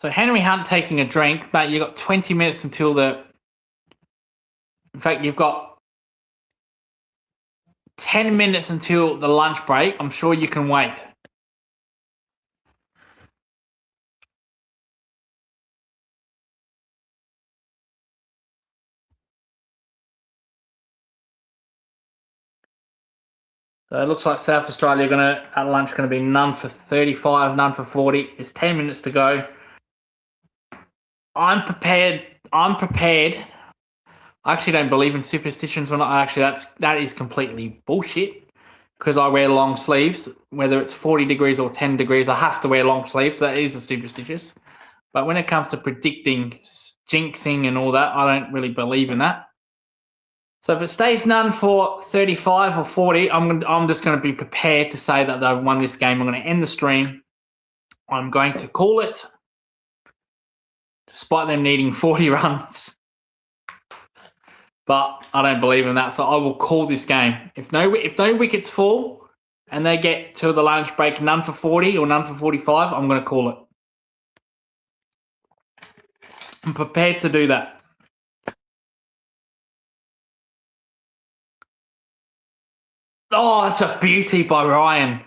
So Henry Hunt taking a drink, but you've got 20 minutes until the... In fact, you've got 10 minutes until the lunch break. I'm sure you can wait. So it looks like South Australia at lunch going to be none for 35, none for 40. There's 10 minutes to go. I'm prepared. I actually don't believe in superstitions. That is completely bullshit. Because I wear long sleeves, whether it's 40 degrees or 10 degrees, I have to wear long sleeves. That is a superstitious. But when it comes to predicting jinxing and all that, I don't really believe in that. So if it stays none for 35 or 40, I'm just going to be prepared to say that they've won this game. I'm going to end the stream. I'm going to call it, despite them needing 40 runs. But I don't believe in that, so I will call this game. If no wickets fall and they get to the lunch break none for 40 or none for 45, I'm going to call it. I'm prepared to do that. Oh, that's a beauty by Ryan.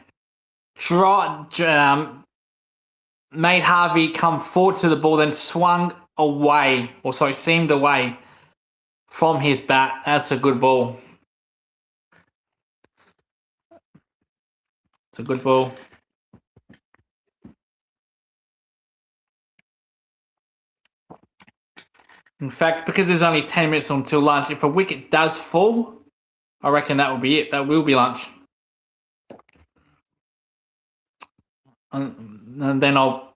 Made Harvey come forward to the ball, then swung away, seemed away from his bat. That's a good ball. It's a good ball. In fact, because there's only 10 minutes until lunch, if a wicket does fall, I reckon that will be it. That will be lunch. And then I'll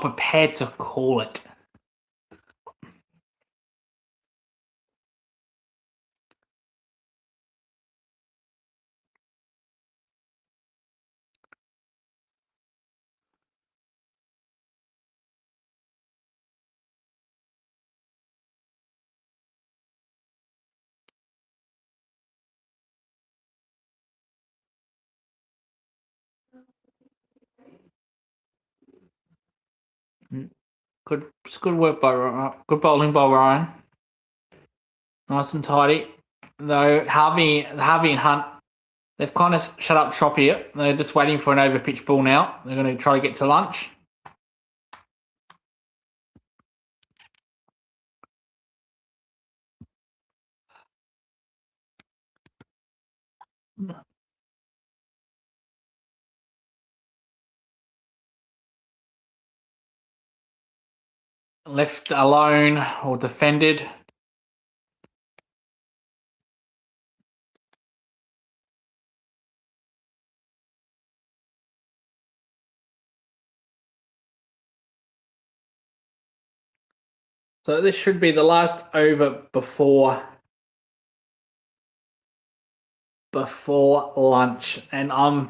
prepare to call it. It's good work by good bowling by Ryan. Nice and tidy. Though Harvey and Hunt, they've kind of shut up shop here. They're just waiting for an overpitch ball now. They're going to try to get to lunch. Left alone or defended. So this should be the last over before lunch, and I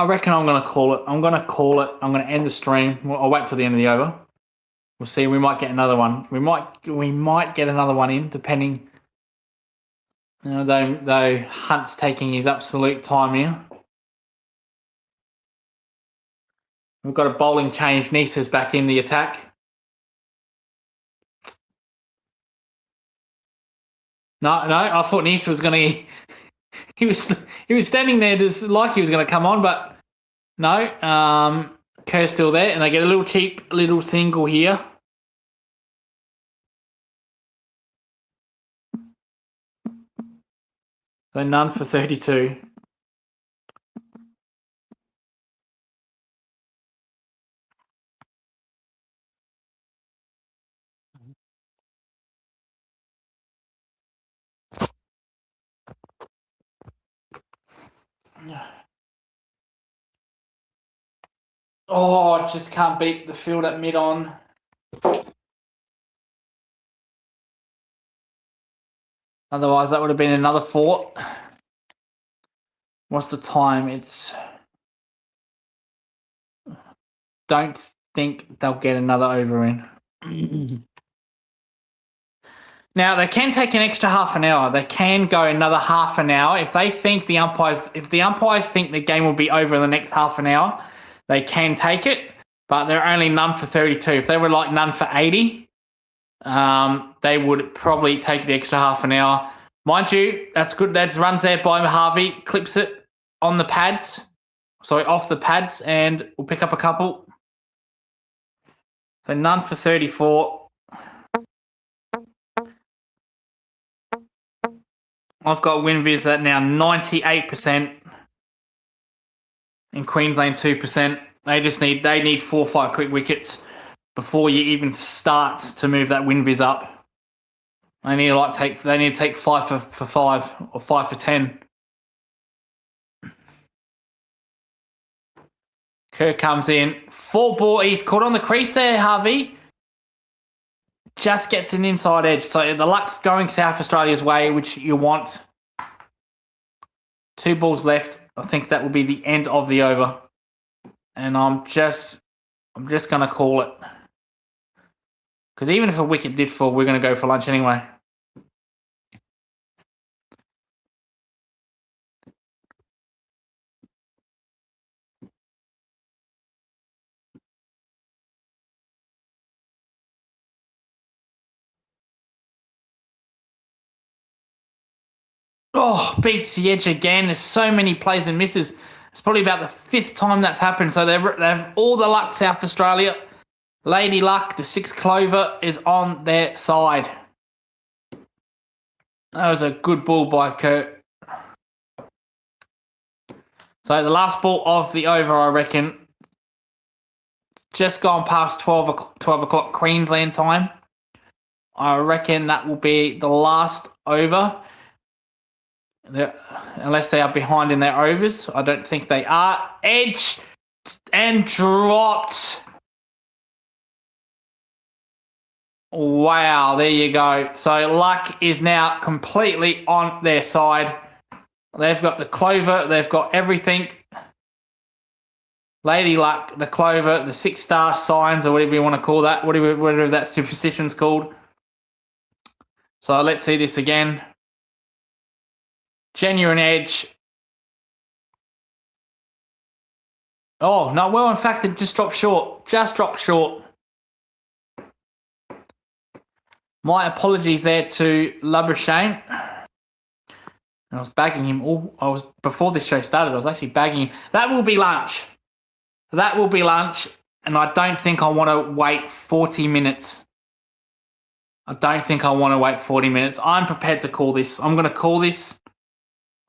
reckon I'm gonna call it. I'm gonna call it. I'm gonna end the stream. I'll wait till the end of the over. We'll see. We might get another one. We might get another one in, depending. You know, though Hunt's taking his absolute time here. We've got a bowling change. Nisa's back in the attack. No, I thought Nisa was gonna. He was standing there just like he was gonna come on, but no. Kerr's still there, and they get a little cheap little single here. So none for 32. Oh, just can't beat the field at mid-on. Otherwise, that would have been another 4. What's the time? Don't think they'll get another over in. Now, they can take an extra half an hour. They can go another half an hour. If the umpires think the game will be over in the next half an hour, they can take it, but they're only none for 32. If they were like none for 80, they would probably take the extra half an hour. Mind you, that's good. That's runs there by Harvey, clips it on the pads, sorry, off the pads, and we'll pick up a couple. So none for 34. I've got WinViz at now 98%, and Queensland 2%. They need 4 or 5 quick wickets before you even start to move that WinViz up. They need to take 5 for 5 or 5 for 10. Kerr comes in. 4 ball. He's caught on the crease there, Harvey. Just gets an inside edge. So the luck's going South Australia's way, which you want. 2 balls left. I think that will be the end of the over. And I'm just going to call it. Because even if a wicket did fall, we're going to go for lunch anyway. Oh, beats the edge again. There's so many plays and misses. It's probably about the 5th time that's happened. So they have all the luck, South Australia. Lady Luck, the 6 clover, is on their side. That was a good ball by Kurt. So the last ball of the over, I reckon, just gone past 12 o'clock Queensland time. I reckon that will be the last over. Unless they are behind in their overs. I don't think they are. Edge and dropped. Wow, there you go. So luck is now completely on their side. They've got the clover. They've got everything. Lady Luck, the clover, the 6-star signs, or whatever you want to call that, whatever that superstition's called. So let's see this again. Genuine edge. Oh, no, well, in fact, it just dropped short. Just dropped short. My apologies there to Labuschagne. I was bagging him before this show started, I was actually bagging him. That will be lunch. That will be lunch, and I don't think I want to wait 40 minutes. I don't think I want to wait 40 minutes. I'm prepared to call this. I'm going to call this.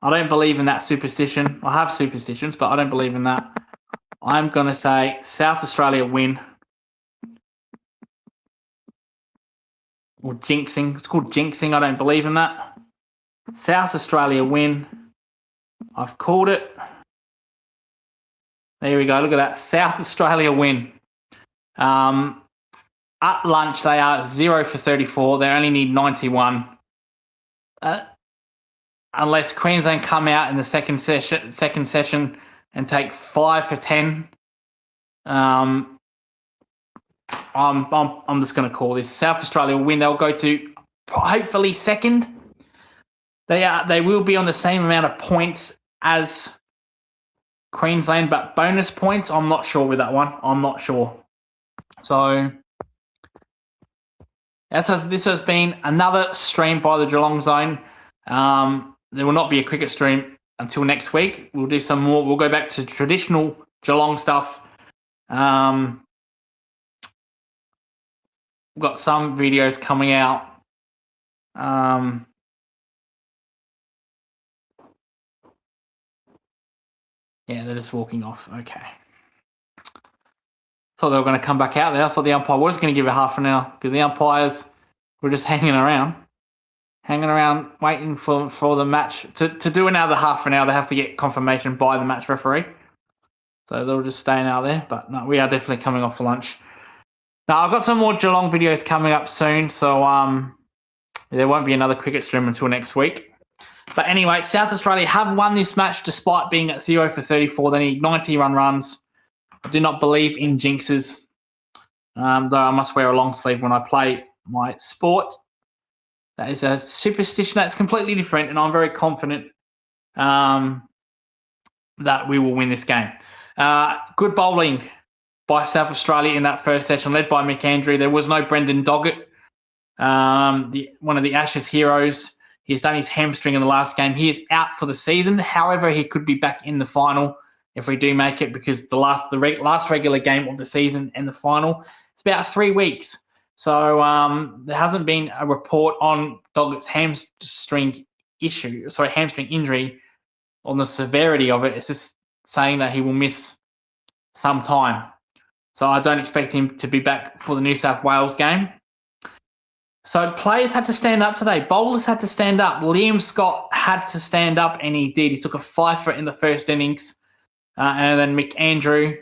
I don't believe in that superstition. I have superstitions, but I don't believe in that. I'm going to say South Australia win. Or jinxing. It's called jinxing. I don't believe in that. South Australia win. I've called it. There we go. Look at that. South Australia win. At lunch, they are 0 for 34. They only need 91. Unless Queensland come out in the second session and take 5 for 10. I'm just going to call this South Australia win. They'll go to hopefully second. They will be on the same amount of points as Queensland, but bonus points, I'm not sure with that one. I'm not sure. So this has been another stream by the Geelong Zone. There will not be a cricket stream until next week. We'll do some more. We'll go back to traditional Geelong stuff. We've got some videos coming out. Yeah, they're just walking off. Okay. Thought they were going to come back out there. I thought the umpire was going to give it half an hour because the umpires were just hanging around, waiting for the match. To do another half an hour, they have to get confirmation by the match referee. So they'll just staying out there. But no, we are definitely coming off for lunch. Now, I've got some more Geelong videos coming up soon, so there won't be another cricket stream until next week. But anyway, South Australia have won this match despite being at 0 for 34. They need 90 runs. I do not believe in jinxes, though I must wear a long sleeve when I play my sport. That is a superstition that's completely different, and I'm very confident that we will win this game. Good bowling by South Australia in that first session, led by McAndrew. There was no Brendan Doggett, one of the Ashes heroes. He's done his hamstring in the last game. He is out for the season. However, he could be back in the final if we do make it, because the last regular game of the season and the final, it's about 3 weeks. So there hasn't been a report on Doggett's hamstring injury, on the severity of it. It's just saying that he will miss some time. So I don't expect him to be back for the New South Wales game. So players had to stand up today. Bowlers had to stand up. Liam Scott had to stand up, and he did. He took a 5-for in the first innings. And then McAndrew,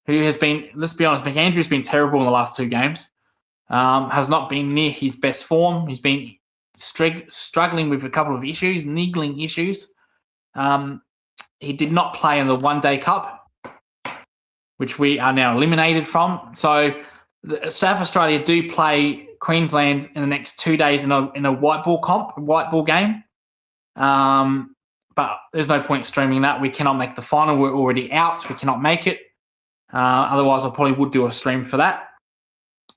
who has been, let's be honest, McAndrew's been terrible in the last 2 games. Has not been near his best form. He's been struggling with a couple of issues, niggling issues. He did not play in the One-Day Cup, which we are now eliminated from. So South Australia do play Queensland in the next 2 days in a white ball game. But there's no point streaming that. We cannot make the final. We're already out. We cannot make it. Otherwise, I probably would do a stream for that.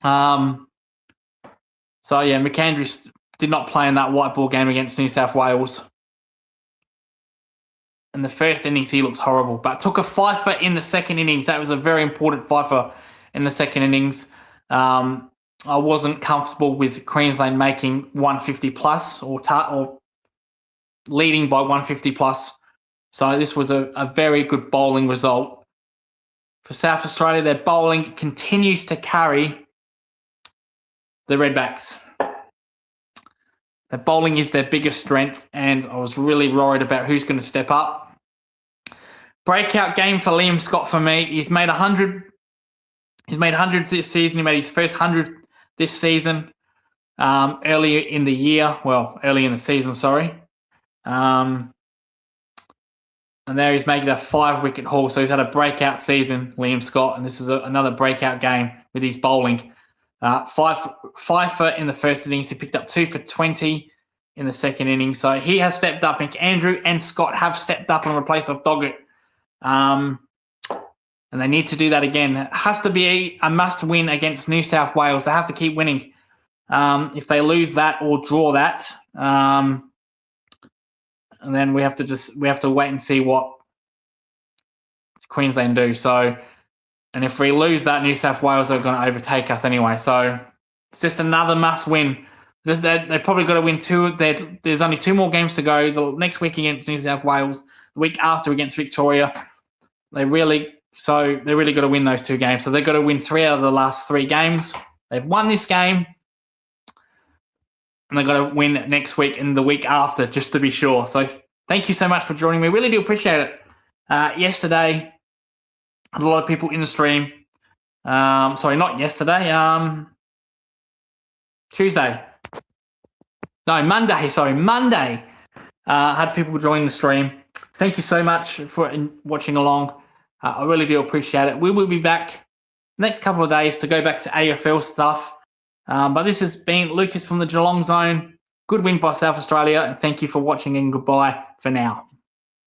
So, yeah, McAndrew did not play in that white ball game against New South Wales. In the first innings, he looked horrible, but took a 5-for in the second innings. That was a very important 5-for in the second innings. I wasn't comfortable with Queensland making 150 plus or leading by 150 plus. So this was a very good bowling result. For South Australia, their bowling continues to carry the Redbacks. Their bowling is their biggest strength, and I was really worried about who's going to step up. Breakout game for Liam Scott for me. He's made 100. He's made 100 this season. He made his first 100 this season. Earlier in the season, sorry. And there he's making a 5-wicket haul. So he's had a breakout season, Liam Scott, and this is another breakout game with his bowling. 5-for in the first innings. He picked up 2 for 20 in the second innings. So he has stepped up. McAndrew and Scott have stepped up in replace of Doggett. And they need to do that again. It has to be a must win against New South Wales. They have to keep winning. If they lose that or draw that, and then we have to wait and see what Queensland do. So, and if we lose that, New South Wales are going to overtake us anyway. So it's just another must win. They've probably got to win two. There's only 2 more games to go. The next week against New South Wales, the week after against Victoria. They're really got to win those 2 games. So they've got to win 3 out of the last 3 games. They've won this game, and they've got to win next week and the week after, just to be sure. So thank you so much for joining me. Really do appreciate it. Yesterday, a lot of people in the stream. Sorry, not yesterday. Tuesday. No, Monday. Sorry, Monday. Had people join the stream. Thank you so much for watching along. I really do appreciate it. We will be back next couple of days to go back to AFL stuff. But this has been Lucas from the Geelong Zone. Good win by South Australia, and thank you for watching, and goodbye for now.